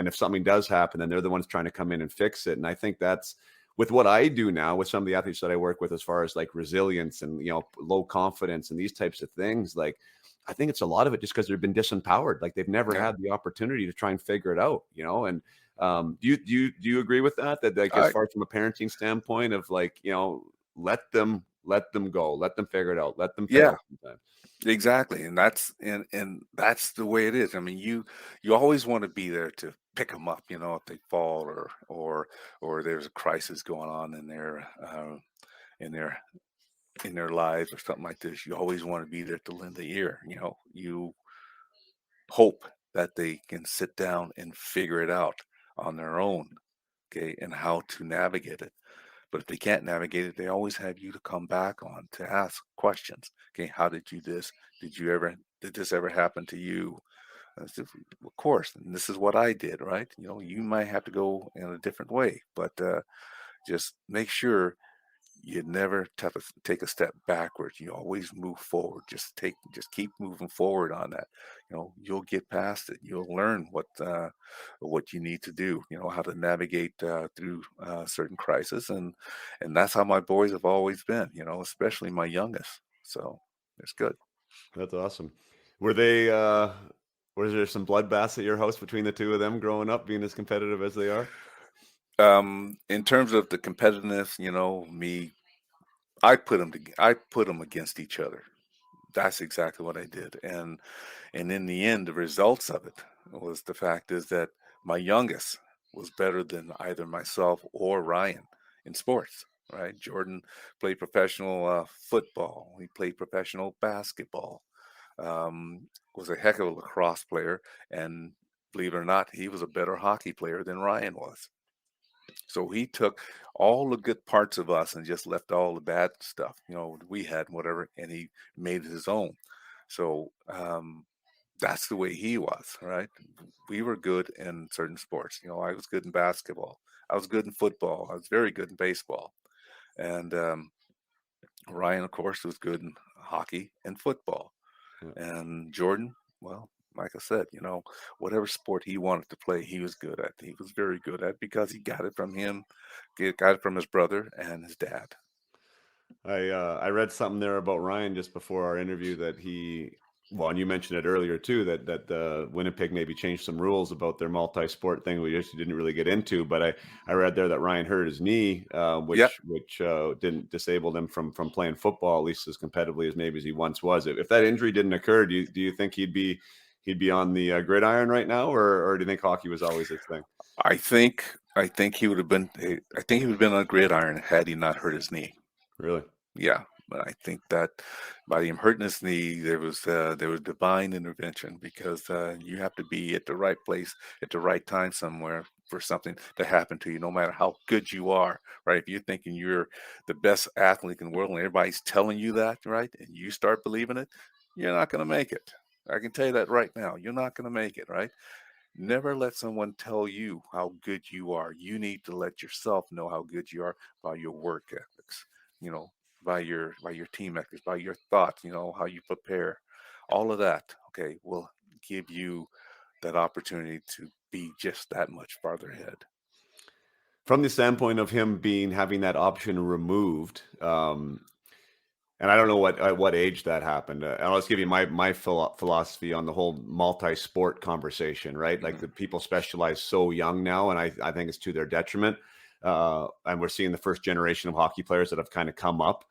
if something does happen, then they're the ones trying to come in and fix it. And I think that's with what I do now with some of the athletes that I work with, as far as like resilience and low confidence and these types of things, like I think it's a lot of it just because they've been disempowered. Like they've never Yeah. had the opportunity to try and figure it out, And do you agree with that? That like as I far as from a parenting standpoint of like, let them go, let them figure it out, let them Yeah, fail sometimes. exactly. And that's the way it is. I mean, you always want to be there to pick them up, if they fall or there's a crisis going on in their in their lives or something like this. You always want to be there to lend the ear. You hope that they can sit down and figure it out on their own, okay, and how to navigate it. But if they can't navigate it, they always have you to come back on to ask questions. Okay, how did you this? Did this ever happen to you? I said, of course, and this is what I did, right? You might have to go in a different way, but just make sure you never take a step backwards. You always move forward. Just keep moving forward on that. You'll get past it. You'll learn what you need to do. How to navigate through certain crises, and that's how my boys have always been. Especially my youngest. So it's good. That's awesome. Were they? Was there some bloodbaths at your house between the two of them growing up, being as competitive as they are? In terms of the competitiveness, I put them against each other. That's exactly what I did, and in the end, the results of it was the fact is that my youngest was better than either myself or Ryan in sports. Right? Jordan played professional football. He played professional basketball. Was a heck of a lacrosse player, and believe it or not, he was a better hockey player than Ryan was. So he took all the good parts of us and just left all the bad stuff, we had, whatever, and he made it his own. So that's the way he was, right? We were good in certain sports. I was good in basketball. I was good in football. I was very good in baseball. And Ryan, of course, was good in hockey and football. Yeah. And Jordan, well, like I said, whatever sport he wanted to play, he was good at. He was very good at because he got it from him, got it from his brother and his dad. I read something there about Ryan just before our interview that well, and you mentioned it earlier too, that Winnipeg maybe changed some rules about their multi-sport thing we just didn't really get into. But I read there that Ryan hurt his knee, Yeah, which didn't disable him from playing football at least as competitively as maybe as he once was. If that injury didn't occur, do you think he'd be on the gridiron right now, or do you think hockey was always his thing? I think he would have been. I think he would have been on gridiron had he not hurt his knee. Really? Yeah, but I think that by him hurting his knee, there was divine intervention because you have to be at the right place at the right time somewhere for something to happen to you, no matter how good you are, right? If you're thinking you're the best athlete in the world and everybody's telling you that, right, and you start believing it, you're not going to make it. I can tell you that right now. You're not going to make it, right? Never let someone tell you how good you are. You need to let yourself know how good you are by your work ethics, you know, by your team ethics, by your thoughts, how you prepare. All of that, okay, will give you that opportunity to be just that much farther ahead. From the standpoint of him having that option removed, And I don't know what at what age that happened. I'll just give you my philosophy on the whole multi-sport conversation, right? Like Mhm. the people specialize so young now, and I think it's to their detriment. And we're seeing the first generation of hockey players that have kind of come up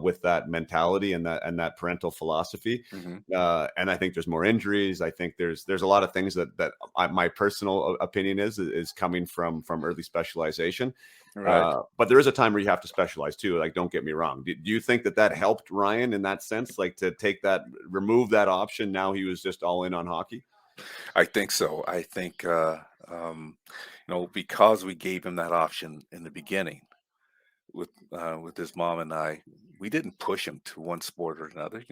with that mentality and that parental philosophy. Mhm. And I think there's more injuries. I think there's a lot of things my personal opinion is coming from early specialization. Right. But there is a time where you have to specialize too. Like, don't get me wrong. Do you think that helped Ryan in that sense? Like to remove that option. Now he was just all in on hockey. I think so. I think, um, because we gave him that option in the beginning with his mom and I, we didn't push him to one sport or another.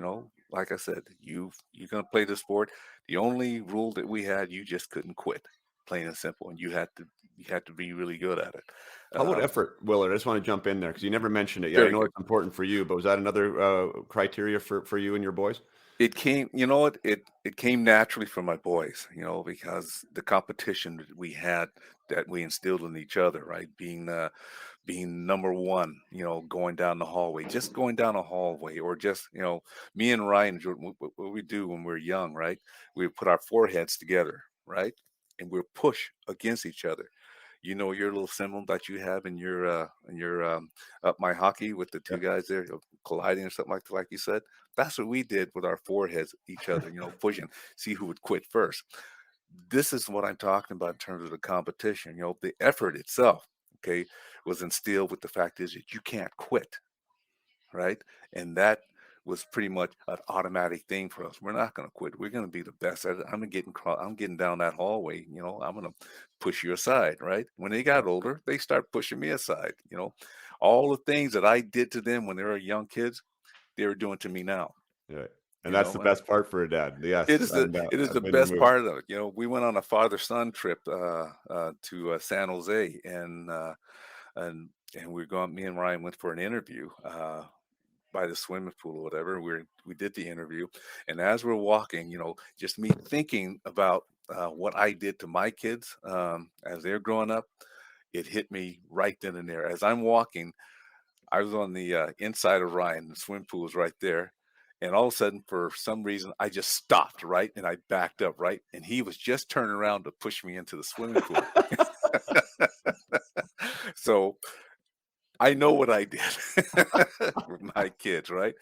Like I said, you're gonna play the sport. The only rule that we had, you just couldn't quit, plain and simple, and you had to be really good at it. How about Um, effort, Willard? I just want to jump in there because you never mentioned it yet. I Very know good. it's important for you, but was that another criteria for you and your boys? It came, you know what? It came naturally from my boys, because the competition that we had, that we instilled in each other, right? Being number one, going down the hallway, just going down a hallway, or just, me and Ryan, what we do when we're young, right? We put our foreheads together, right? And we're push against each other. Your little symbol that you have in your up my hockey with the two guys there, colliding or something like you said. That's what we did with our foreheads, each other, pushing, see who would quit first. This is what I'm talking about in terms of the competition. The effort itself, okay, was instilled with the fact is that you can't quit, right? And that was pretty much an automatic thing for us. We're not going to quit. We're going to be the best at it. I'm getting down that hallway. I'm going to push you aside, right? When they got older, they start pushing me aside. All the things that I did to them when they were young kids, they were doing to me now. Yeah, and You that's the know, and best part for a dad. it Yes, is the and it is I've the been best removed. part of it. We went on a father-son trip to San Jose, and we are going. Me and Ryan went for an interview by the swimming pool or whatever. We did the interview, and as we're walking, just me thinking about what I did to my kids as they're growing up, it hit me right then and there. As I'm walking, I was on the inside of Ryan. The swim pool was right there. And all of a sudden, for some reason, I just stopped, right? And I backed up, right? And he was just turning around to push me into the swimming pool. So I know what I did with my kids, right?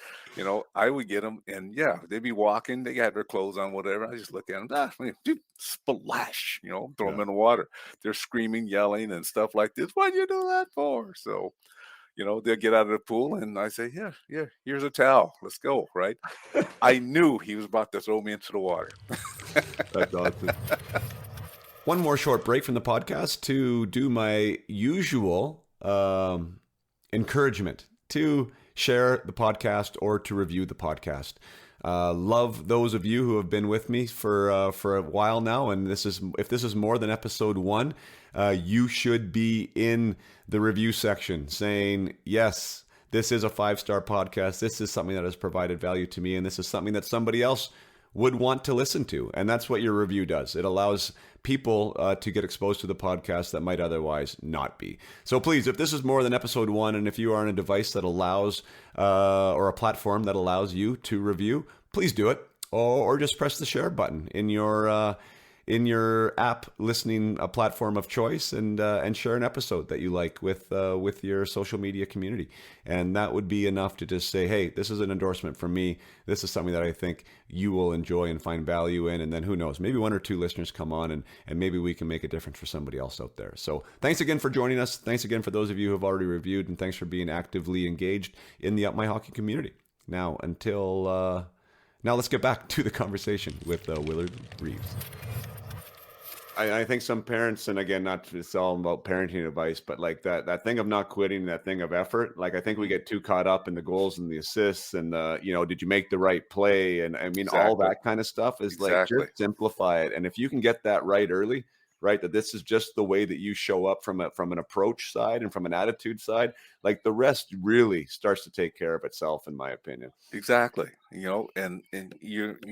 I would get them, and yeah, they'd be walking, they got their clothes on, whatever. I just look at them, dude, splash, throw them Yeah. in the water. They're screaming, yelling, and stuff like this. What'd you do that for? So, they'll get out of the pool, and I say, yeah, yeah, here's a towel. Let's go, right? I knew he was about to throw me into the water. That's awesome. One more short break from the podcast to do my usual encouragement to share the podcast or to review the podcast. Love those of you who have been with me for a while now, and if this is more than episode 1, you should be in the review section saying yes. This is a 5-star podcast. This is something that has provided value to me, and this is something that somebody else would want to listen to. And that's what your review does. It allows people to get exposed to the podcast that might otherwise not be. So please, if this is more than episode 1, and if you are on a device that allows, or a platform that allows you to review, please do it. Or just press the share button in your app listening platform of choice, and share an episode that you like with your social media community. And that would be enough to just say, hey, this is an endorsement from me. This is something that I think you will enjoy and find value in. And then who knows, maybe 1 or 2 listeners come on, and maybe we can make a difference for somebody else out there. So thanks again for joining us. Thanks again for those of you who have already reviewed, and thanks for being actively engaged in the Up My Hockey community. Now let's get back to the conversation with Willard Reaves. I think some parents, and again, it's all about parenting advice, but like that thing of not quitting, that thing of effort, like I think we get too caught up in the goals and the assists and did you make the right play? And I mean, all Exactly. that kind of stuff is like, Exactly. just simplify it. And if you can get that right early, right, that this is just the way that you show up from an approach side and from an attitude side, like the rest really starts to take care of itself, in my opinion. Exactly. And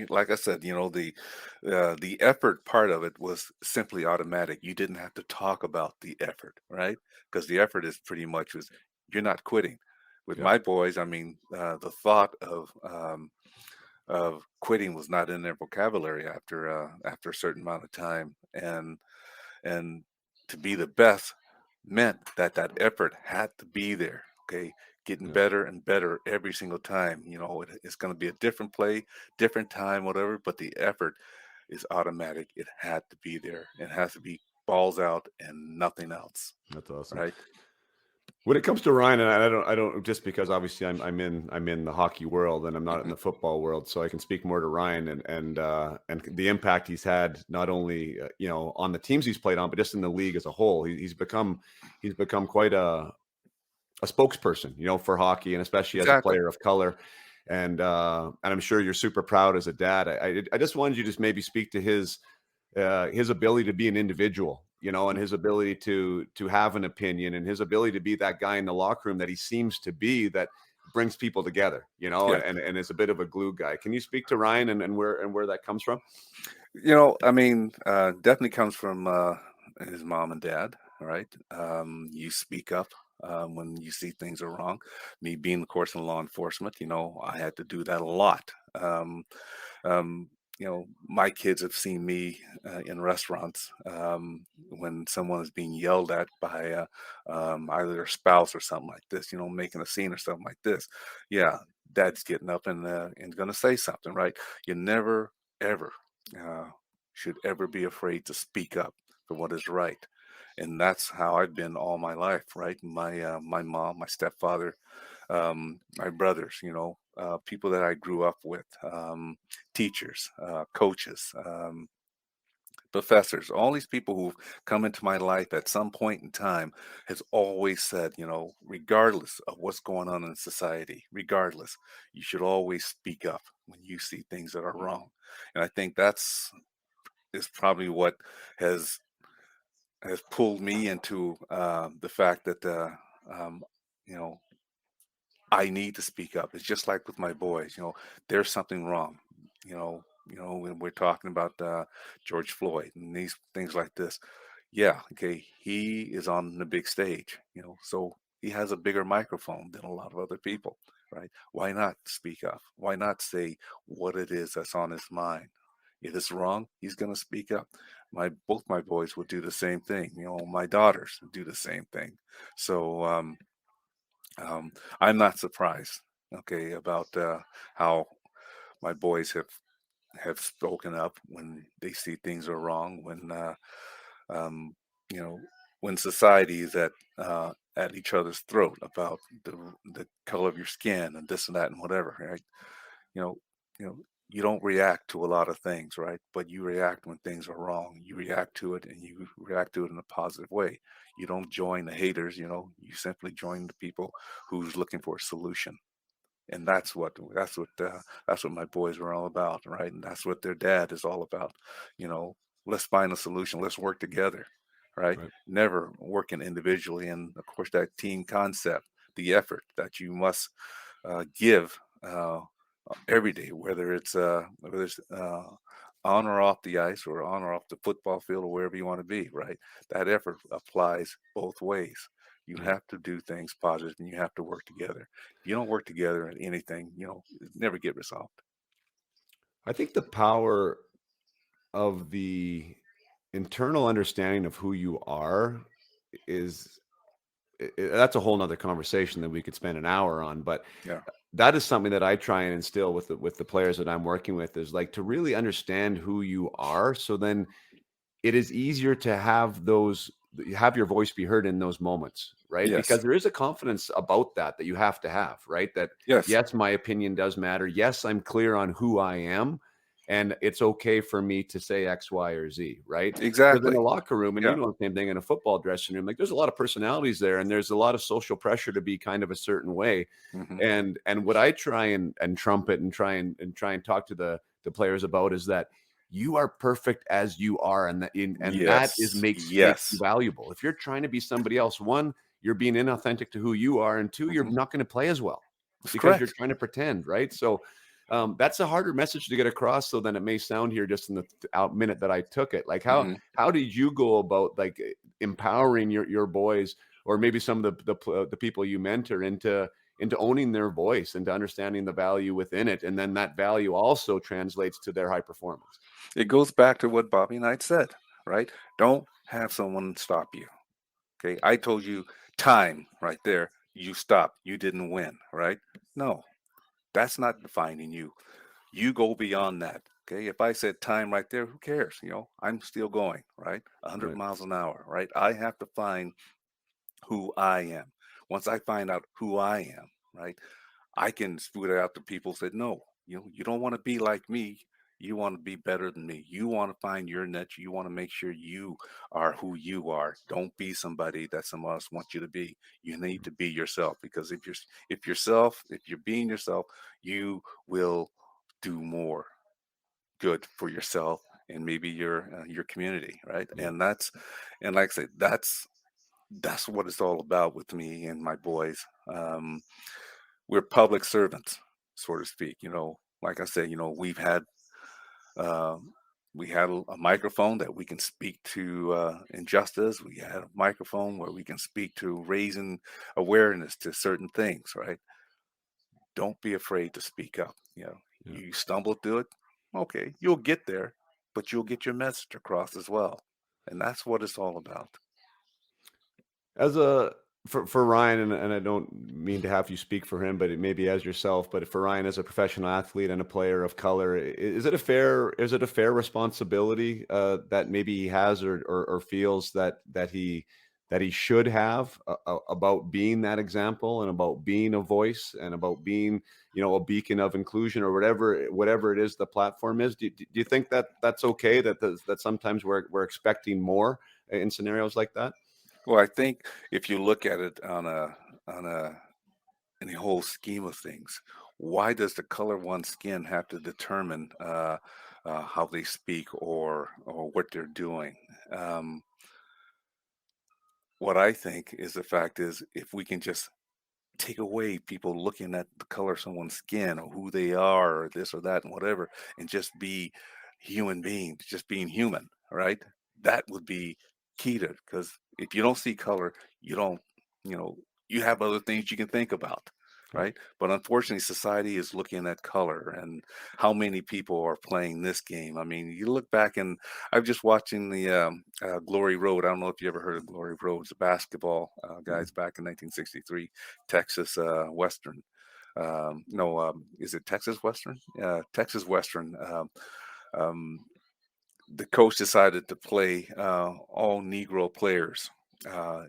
like I said, the effort part of it was simply automatic. You didn't have to talk about the effort, right? Because the effort is pretty much was you're not quitting. With Yeah. my boys, I mean, the thought of quitting was not in their vocabulary after a certain amount of time, and to be the best meant that that effort had to be there. Okay, getting Yeah. better and better every single time. It's going to be a different play, different time, whatever. But the effort is automatic. It had to be there. It has to be balls out and nothing else. That's awesome. Right? When it comes to Ryan, and I don't just because obviously I'm in the hockey world and I'm not in Hmm. the football world, so I can speak more to Ryan and the impact he's had not only on the teams he's played on, but just in the league as a whole. He's become quite a spokesperson, for hockey, and especially as a Exactly. player of color. And I'm sure you're super proud as a dad. I just wanted you to just maybe speak to his ability to be an individual, and his ability to have an opinion, and his ability to be that guy in the locker room that he seems to be, that brings people together, Yeah. and is a bit of a glue guy. Can you speak to Ryan and where that comes from? I mean, definitely comes from his mom and dad. All right. You speak up when you see things are wrong. Me being, of course, in law enforcement, I had to do that a lot. My kids have seen me in restaurants when someone is being yelled at by either their spouse or something like this, making a scene or something like this. Yeah, dad's getting up and going to say something, right? You never, ever uh, should ever be afraid to speak up for what is right. And that's how I've been all my life, right? My mom, my stepfather, my brothers, people that I grew up with, teachers, coaches, professors, all these people who've come into my life at some point in time has always said, regardless of what's going on in society, regardless, you should always speak up when you see things that are wrong. And I think that's is probably what has has pulled me into the fact that um, you know I need to speak up. It's just like with my boys. There's something wrong. When we're talking about George Floyd and these things like this. Yeah, okay, he is on the big stage. So he has a bigger microphone than a lot of other people, right? Why not speak up? Why not say what it is that's on his mind? If it's wrong, he's going to speak up. Both my boys would do the same thing. My daughters do the same thing. So um, I'm not surprised, okay, about how my boys have spoken up when they see things are wrong, um, you know, when society is at each other's throat about the color of your skin and this and that and whatever, right? You know, you know, you don't react to a lot of things, right? But you react when things are wrong. You react to it, and you react to it in a positive way. You don't join the haters, you simply join the people who's looking for a solution. And that's what my boys were all about, right? And that's what their dad is all about. You know, let's find a solution. Let's work together, right? Right. Never working individually. And of course, that team concept, the effort that you must give every day, whether it's on or off the ice or on or off the football field or wherever you want to be, right? That effort applies both ways. You Yeah. have to do things positive and you have to work together. If you don't work together in anything, it never get resolved. I think the power of the internal understanding of who you are is that's a whole nother conversation that we could spend an hour on. But Yeah. that is something that I try and instill with the players that I'm working with, is like to really understand who you are. So then it is easier to have your voice be heard in those moments, right? Yes. Because there is a confidence about that you have to have, right? That Yes. yes, my opinion does matter. Yes, I'm clear on who I am, and it's okay for me to say X, Y, or Z, right? Because in Exactly. a locker room, and Yeah. the same thing in a football dressing room, like there's a lot of personalities there, and there's a lot of social pressure to be kind of a certain way. Hmm. And what I try and trumpet and try and talk to the players about is that you are perfect as you are, and that is Yes. makes you Yes. valuable. If you're trying to be somebody else, one, you're being inauthentic to who you are, and two, you're Hmm. not going to play as well That's because you're correct. trying to pretend, right? So that's a harder message to get across, so than it may sound here just in the out minute that I took it. Like Hmm. how did you go about empowering your boys, or maybe some of the people you mentor, into owning their voice, into understanding the value within it, and then that value also translates to their high performance. It goes back to what Bobby Knight said, right? Don't have someone stop you. Okay. I told you time right there. You stopped. You didn't win, right? No, that's not defining you. You go beyond that. Okay. If I said time right there, who cares? I'm still going, right? 100 Right. miles an hour, right? I have to find who I am. Once I find out who I am, right, I can spoot it out to people said, no, you don't want to be like me. You want to be better than me. You want to find your niche. You want to make sure you are who you are. Don't be somebody that someone else wants you to be. You need to be yourself, because if you're being yourself, you will do more good for yourself and maybe your community, right? Yeah. And like I said, that's what it's all about with me and my boys. We're public servants, so to speak. Like I said, um, we had a microphone that we can speak to injustice. We had a microphone where we can speak to raising awareness to certain things, right? Don't be afraid to speak up. Yeah. You stumble through it, okay, you'll get there, but you'll get your message across as well. And that's what it's all about. As a for Ryan, and I don't mean to have you speak for him, but it maybe as yourself, but for Ryan as a professional athlete and a player of color, is it a fair responsibility that maybe he has or feels that he should have about being that example and about being a voice and about being a beacon of inclusion or whatever it is the platform is? Do you think that that's okay, that sometimes we're expecting more in scenarios like that? Well, I think if you look at it on a in the whole scheme of things, why does the color of one's skin have to determine how they speak or what they're doing? Um, what I think is the fact is, if we can just take away people looking at the color of someone's skin or who they are or this or that and whatever, and just be human beings, just being human, right? That would be key to it, because if you don't see color, you don't, you know, you have other things you can think about, Yeah. right? But unfortunately, society is looking at color and how many people are playing this game. I mean, you look back, and I'm just watching the Glory Road. I don't know if you ever heard of Glory Road. It's a basketball guys back in 1963, Texas Western. No, is it Texas Western? Texas Western. Um, the coach decided to play all Negro players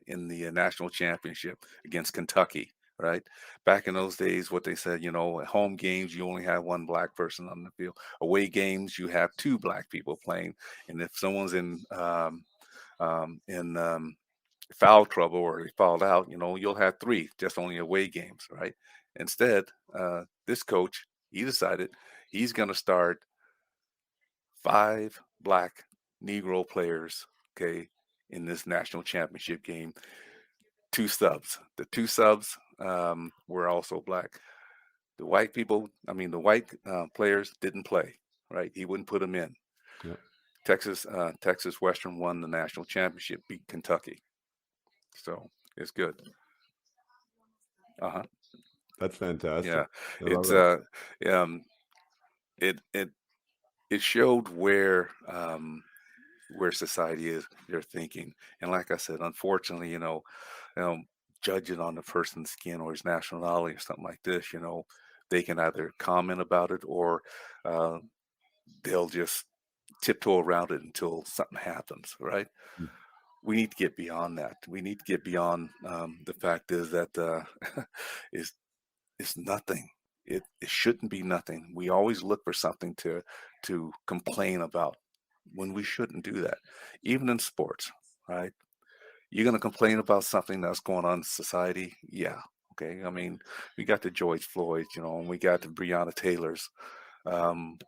in the national championship against Kentucky. Right, back in those days, what they said, at home games you only have one black person on the field. Away games you have two black people playing, and if someone's in foul trouble or they fouled out, you'll have three, just only away games, right? Instead, this coach, he decided he's going to start five black Negro players, okay, in this national championship game. Two subs. The two subs were also black. The white players didn't play, right? He wouldn't put them in. Yeah. Texas Western won the national championship, beat Kentucky. So it's good. Uh huh. That's Yeah, fantastic. I love it's that. um, it it it showed where society is, their thinking, and like I said, unfortunately, um, judge it on the person's skin or his nationality or something like this. They can either comment about it or uh, they'll just tiptoe around it until something happens. Right? Mm. We need to get beyond that. We need to get beyond the fact is that is it's nothing. It shouldn't be nothing. We always look for something to complain about when we shouldn't do that. Even in sports, right? You're gonna complain about something that's going on in society. Yeah. Okay. I mean, we got the George Floyd, and we got the Breonna Taylors. Um,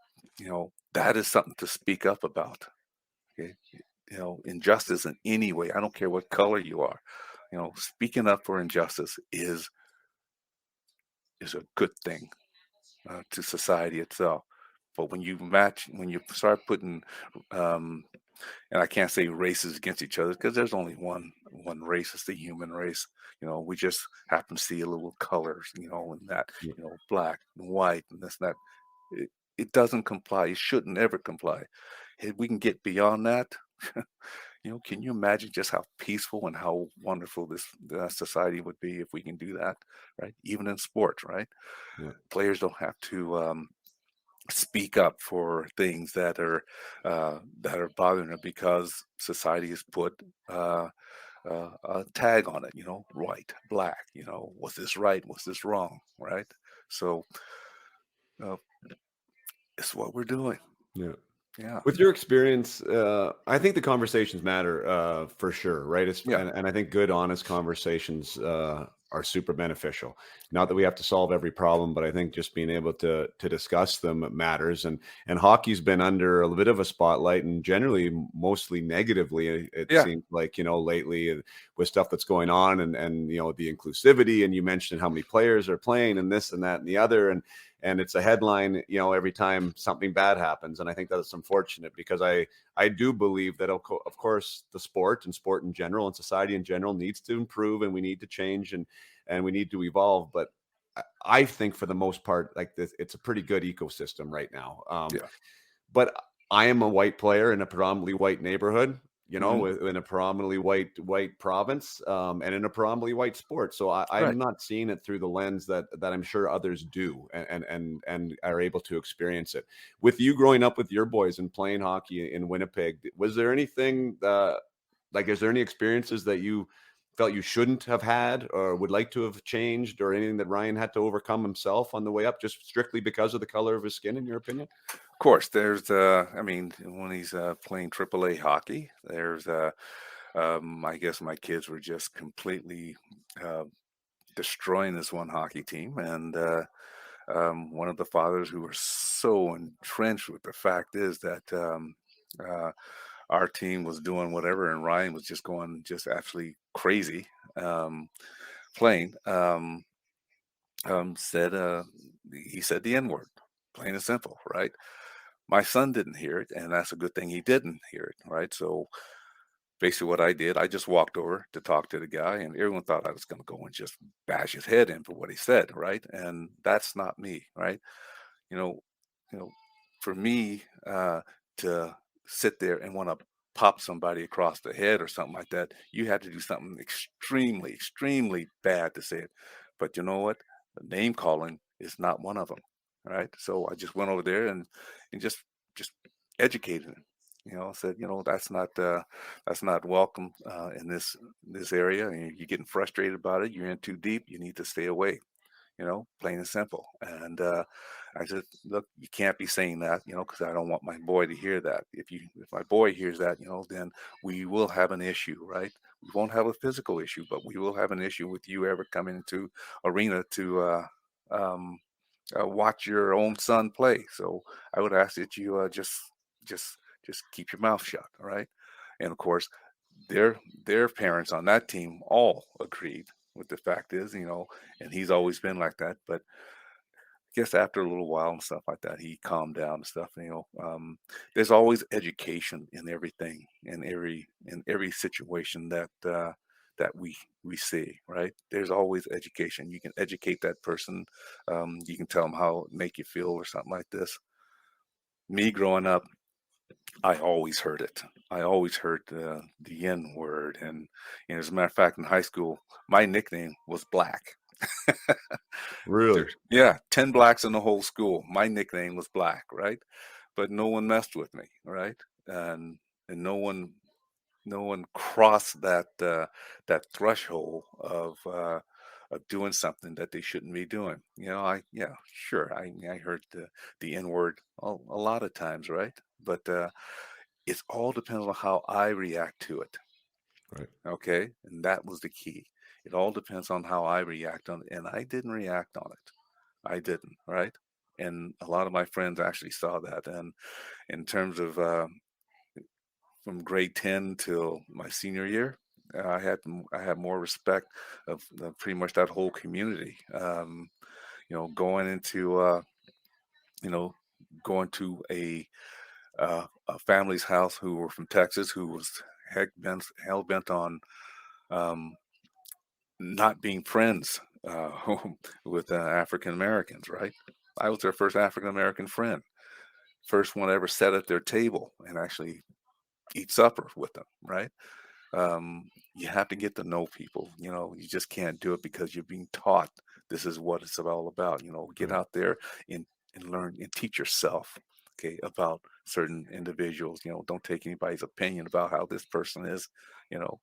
that is something to speak up about. Okay. Injustice in any way. I don't care what color you are. Speaking up for injustice is a good thing to society itself. But when you start putting um, and I can't say races against each other because there's only one race. It's the human race. We just happen to see a little colors, and that, Yeah. black and white and this and that. It doesn't comply. It shouldn't ever comply. If we can get beyond that, can you imagine just how peaceful and how wonderful this society would be if we can do that, right? Even in sports, right? Yeah. Players don't have to speak up for things that are bothering them because society has put a tag on it. White, black. Was this right? Was this wrong? Right? So uh, it's what we're doing. Yeah. Yeah, With your experience, I think the conversations matter for sure, right? yeah, And I think good, honest conversations are super beneficial. Not that we have to solve every problem, but I think just being able to discuss them matters. And hockey's been under a bit of a spotlight, and generally, mostly negatively. It yeah. seems like lately with stuff that's going on, and the inclusivity. And you mentioned how many players are playing, and this and that and the other, and it's a headline, every time something bad happens. And I think that's unfortunate because I do believe that, of course, the sport and sport in general and society in general needs to improve, and we need to change, and we need to evolve. But I think for the most part, like this, it's a pretty good ecosystem right now. Yeah. But I am a white player in a predominantly white neighborhood, Hmm. in a predominantly white province, and in a predominantly white sport. So I'm Right. not seeing it through the lens that I'm sure others do, and are able to experience it. With you growing up with your boys and playing hockey in Winnipeg, was there anything like, is there any experiences that you felt you shouldn't have had or would like to have changed, or anything that Ryan had to overcome himself on the way up, just strictly because of the color of his skin, in your opinion? Of course, there's I mean, when he's playing AAA hockey, there's I guess my kids were just completely uh, destroying this one hockey team, and one of the fathers who were so entrenched with the fact is that uh, our team was doing whatever, and Ryan was just going just absolutely crazy playing. Said he said the N word, plain and simple, right? My son didn't hear it, and that's a good thing he didn't hear it, right? So basically, what I did, I just walked over to talk to the guy, and everyone thought I was going to go and just bash his head in for what he said, right? And that's not me, right? You know, you know, for me to sit there and want to pop somebody across the head or something like that, you had to do something extremely, extremely bad to say it. But you know what? The name calling is not one of them, right? So I just went over there and just educated him. Said, that's not welcome in this area, and you're getting frustrated about it. You're in too deep. You need to stay away, plain and simple. And I said, look, you can't be saying that, because I don't want my boy to hear that. If my boy hears that, then we will have an issue, right? We won't have a physical issue, but we will have an issue with you ever coming into arena to um, watch your own son play. So I would ask that you just just keep your mouth shut, all right? And of course, their parents on that team all agreed with the fact is, and he's always been like that. But I guess after a little while and stuff like that, he calmed down and stuff. There's always education in everything, in every situation that we see, right? There's always education. You can educate that person. You can tell them how it make you feel or something like this. Me growing up, I always heard it. I always heard the N word, and as a matter of fact, in high school, my nickname was Black. Really? Yeah, 10 blacks in the whole school. My nickname was Black, right? But no one messed with me, right? And no one crossed that threshold of doing something that they shouldn't be doing. Yeah, sure. I heard the N word a lot of times, right? But it's all depends on how I react to it. Right. Okay, and that was the key. It all depends on how I react on it, and I didn't react on it. I didn't, right? And a lot of my friends actually saw that. And in terms of from grade 10 till my senior year, I had more respect of pretty much that whole community. Going into you know going to a family's house who were from Texas who was hell bent on um, not being friends with African Americans, right? I was their first African American friend, first one ever sat at their table and actually eat supper with them, right? You have to get to know people. You just can't do it because you're being taught this is what it's all about. Get Right. out there and learn and teach yourself, okay, about certain individuals. Don't take anybody's opinion about how this person is. You know,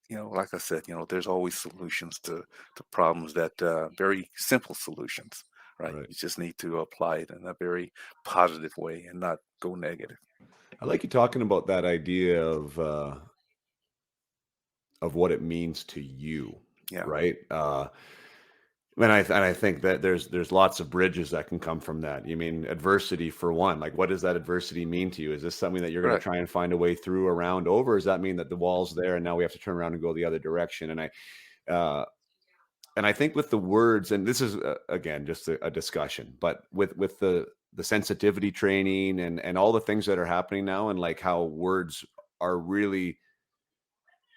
you know, like I said, there's always solutions to problems that very simple solutions, right? Right. You just need to apply it in a very positive way and not go negative. I like you talking about that idea of what it means to you, Yeah, right? And I think that there's lots of bridges that can come from that. You mean adversity for one? Like, what does that adversity mean to you? Is this something that you're going to right. try and find a way through, around, over? Or does that mean that the wall's there and now we have to turn around and go the other direction? Uh, and I think with the words, and this is again just a discussion, but with the sensitivity training and all the things that are happening now, and like how words are really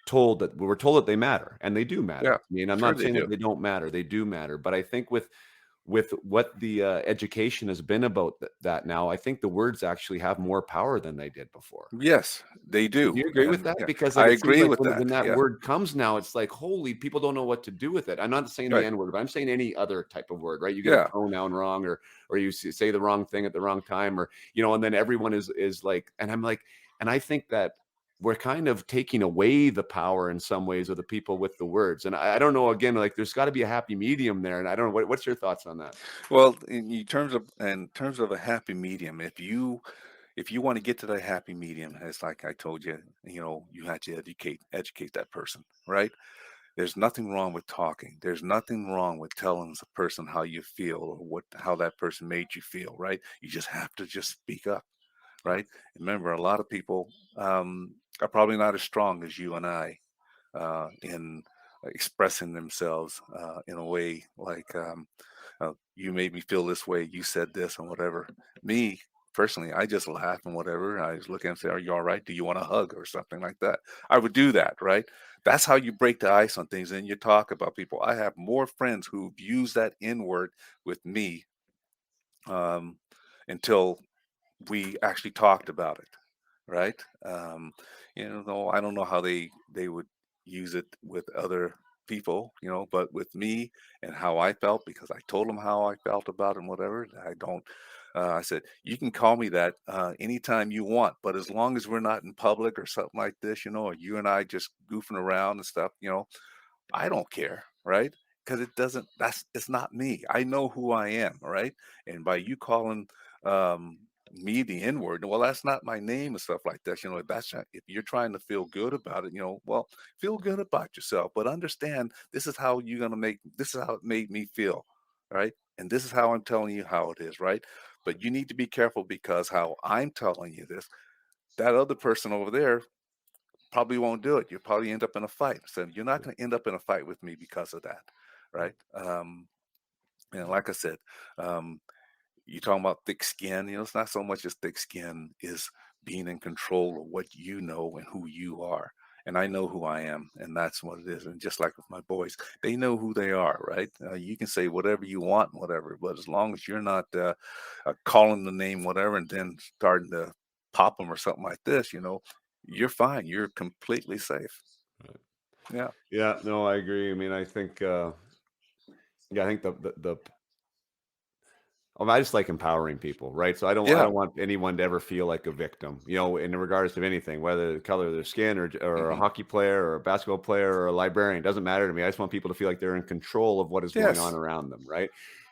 told that we're told that they matter, and they do matter. Yeah, I mean, I'm sure not they saying that do. they don't matter, they do matter, but I think with what the education has been about that now, I think the words actually have more power than they did before. Yes, they Do do, you agree with and that? yeah, Because, like, I it seems agree like with when that, that yeah, word comes now, it's like, holy, people don't know what to do with it. I'm not saying the right, N word, but I'm saying any other type of word, right? You get a yeah, pronoun wrong, or you say the wrong thing at the wrong time, or and then everyone is like, and I'm like, and I think that we're kind of taking away the power in some ways of the people with the words. And I don't know, again, like there's got to be a happy medium there. And I don't know what's your thoughts on that? well, in terms of a happy medium, if you wanna get to that happy medium, it's like I told you, you have to educate that person, right? There's nothing wrong with talking. There's nothing wrong with telling a person how you feel or how that person made you feel, right? You just have to just speak up, right? Remember, a lot of people are probably not as strong as you and I in expressing themselves in a way like you made me feel this way, you said this and whatever. Me personally, I just laugh and whatever. I just look at him and say, are you all right? Do you want a hug or something like that? I would do that, right? That's how you break the ice on things and you talk about people. I have more friends who've used that N word with me um, until we actually talked about it, right? No, I don't know how they would use it with other people, but with me and how I felt because I told them how I felt about it and whatever. I don't. I said you can call me that anytime you want, but as long as we're not in public or something like this, or you and I just goofing around and stuff, I don't care, right? Because it's not me. I know who I am, right? And by you calling me the N word, well, that's not my name and stuff like that. That's not, if you're trying to feel good about it, well, feel good about yourself, but understand this is how you're gonna make. This is how it made me feel, right? And this is how I'm telling you how it is, right? But you need to be careful because how I'm telling you this, that other person over there probably won't do it. You'll probably end up in a fight. So you're not going to end up in a fight with me because of that, right? And like I said, um, you talking about thick skin. It's not so much as thick skin is being in control of what you know and who you are. And I know who I am, and that's what it is. And just like with my boys, they know who they are, right? You can say whatever you want, whatever, but as long as you're not calling the name whatever and then starting to pop them or something like this, you're fine. You're completely safe. Right. Yeah. Yeah, no, I agree. I mean, I think, yeah, I think I just like empowering people, right? So I Yeah. don't want anyone to ever feel like a victim, in regards to anything, whether the color of their skin or a Hmm. hockey player or a basketball player or a librarian, doesn't matter to me. I just want people to feel like they're in control of what is going on Yes. around them, right?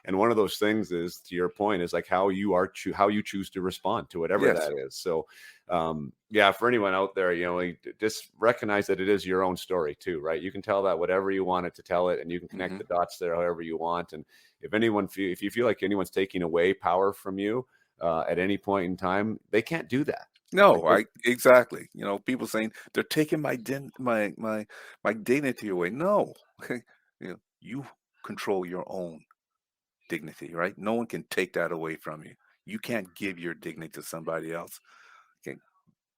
And one of those things is, to your point, is like how how you choose to respond to whatever Yes. that is. So, yeah, for anyone out there, just recognize that it is your own story too, right? You can tell that whatever you want it to tell it, and you can connect Hmm. the dots there however you want. And if you feel like anyone's taking away power from you at any point in time, they can't do that. Like No, I exactly. People saying they're taking my dignity away. No, you control your own dignity, right? No one can take that away from you. You can't give your dignity to somebody else. Okay,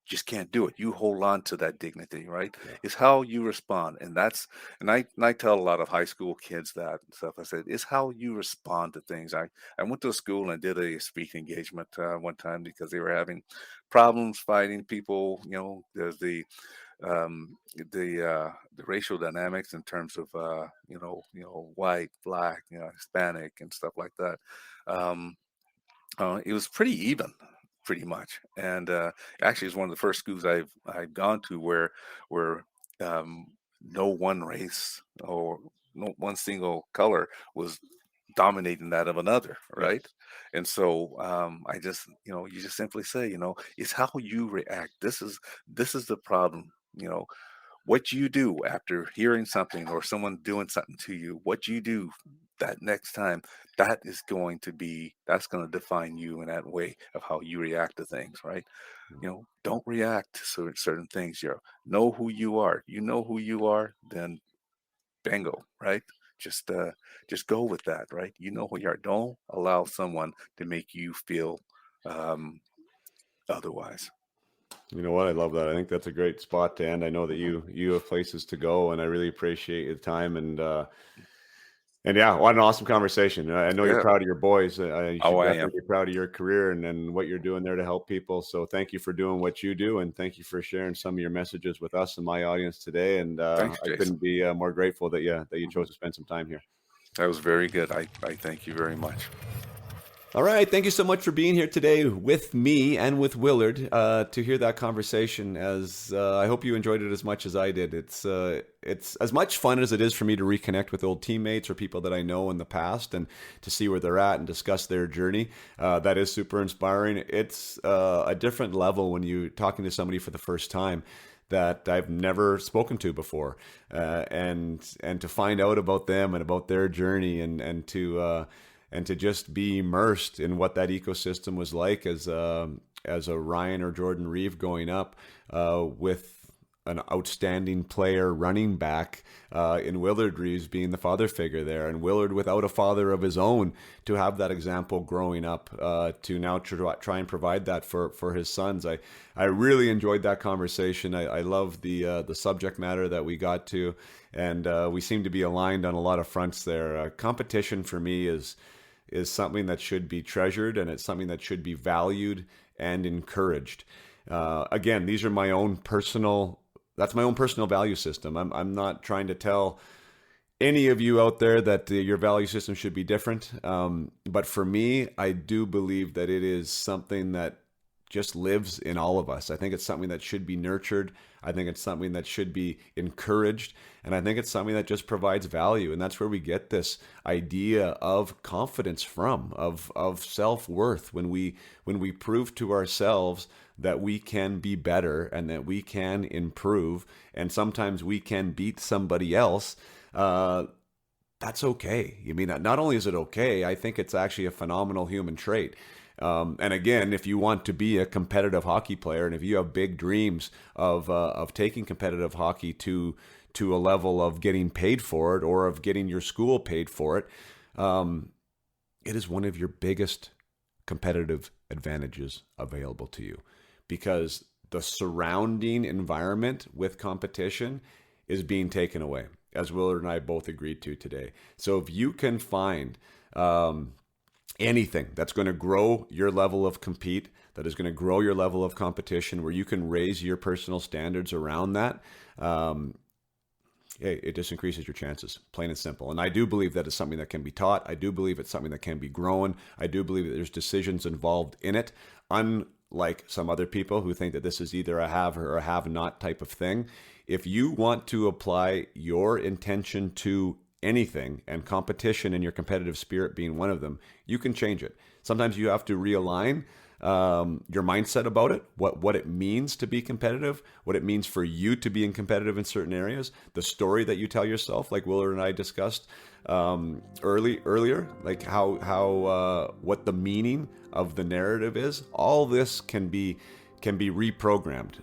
just can't do it. You hold on to that dignity, right? Yeah. It's how you respond. And I tell a lot of high school kids that and stuff. I said, it's how you respond to things. I went to a school and did a speaking engagement one time because they were having problems fighting people. There's the racial dynamics in terms of white, black, Hispanic and stuff like that. Um, it was pretty even, pretty much, and actually, it's one of the first schools I've gone to where um, no one race or no one single color was dominating that of another, Yeah. right? And so I just, you just simply say, it's how you react. This is the problem. What you do after hearing something or someone doing something to you, what you do that next time, that's going to define you in that way of how you react to things, right? Don't react to certain things. Know who you are. You know who you are, then bingo, right? Just uh just go with that, right? You know who you are. Don't allow someone to make you feel um otherwise. You know what? I love that. I think that's a great spot to end. I know that you have places to go, and I really appreciate your time. And yeah, what an awesome conversation. I know you're Yeah. proud of your boys. You Oh, should I am. definitely be proud of your career and what you're doing there to help people. So thank you for doing what you do, and thank you for sharing some of your messages with us and my audience today. And Thanks, I Jason. couldn't be more grateful that you Mhm. chose to spend some time here. That was very good. I thank you very much. All right. Thank you so much for being here today with me and with Willard to hear that conversation. As I hope you enjoyed it as much as I did. It's as much fun as it is for me to reconnect with old teammates or people that I know in the past and to see where they're at and discuss their journey. That is super inspiring. It's a different level when you're talking to somebody for the first time that I've never spoken to before, and to find out about them and about their journey and to just be immersed in what that ecosystem was like as a Ryan or Jordan Reeve going up with an outstanding player running back in Willard Reaves being the father figure there, and Willard without a father of his own to have that example growing up to now try and provide that for his sons. I really enjoyed that conversation. I love the subject matter that we got to, and we seem to be aligned on a lot of fronts there. Competition for me is something that should be treasured, and it's something that should be valued and encouraged. Again, these are that's my own personal value system. I'm not trying to tell any of you out there that your value system should be different. But for me, I do believe that it is something that just lives in all of us. I think it's something that should be nurtured. I think it's something that should be encouraged. And I think it's something that just provides value. And that's where we get this idea of confidence from, of self-worth, when we prove to ourselves that we can be better and that we can improve. And sometimes we can beat somebody else. That's okay. I mean, not only is it okay, I think it's actually a phenomenal human trait. And again, if you want to be a competitive hockey player, and if you have big dreams of taking competitive hockey to a level of getting paid for it or of getting your school paid for it, it is one of your biggest competitive advantages available to you, because the surrounding environment with competition is being taken away, as Willard and I both agreed to today. So if you can find anything that's going to grow your level of compete, that is going to grow your level of competition, where you can raise your personal standards around that, it just increases your chances, plain and simple. And I do believe that is something that can be taught. I do believe it's something that can be grown. I do believe that there's decisions involved in it, unlike some other people who think that this is either a have or a have not type of thing. If you want to apply your intention to anything, and competition and your competitive spirit being one of them, you can change it. Sometimes you have to realign your mindset about it, what it means to be competitive, what it means for you to be competitive in certain areas, the story that you tell yourself, like Willard and I discussed earlier, like how what the meaning of the narrative is. All this can be reprogrammed,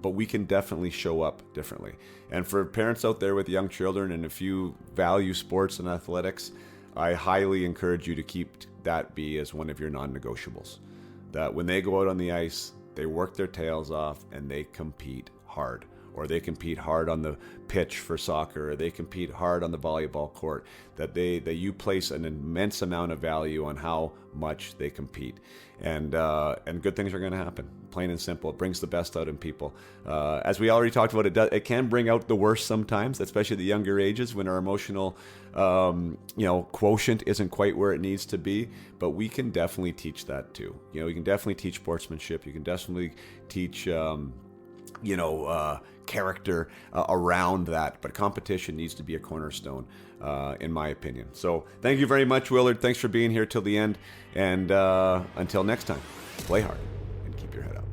but we can definitely show up differently. And for parents out there with young children, and if you value sports and athletics, I highly encourage you to keep that be as one of your non-negotiables. That when they go out on the ice, they work their tails off and they compete hard. Or they compete hard on the pitch for soccer, or they compete hard on the volleyball court, that you place an immense amount of value on how much they compete. And good things are going to happen, plain and simple. It brings the best out in people. As we already talked about, it can bring out the worst sometimes, especially at the younger ages when our emotional quotient isn't quite where it needs to be. But we can definitely teach that too. We can definitely teach sportsmanship. You can definitely teach character around that, but competition needs to be a cornerstone, in my opinion. So thank you very much, Willard. Thanks for being here till the end, and until next time, play hard and keep your head up.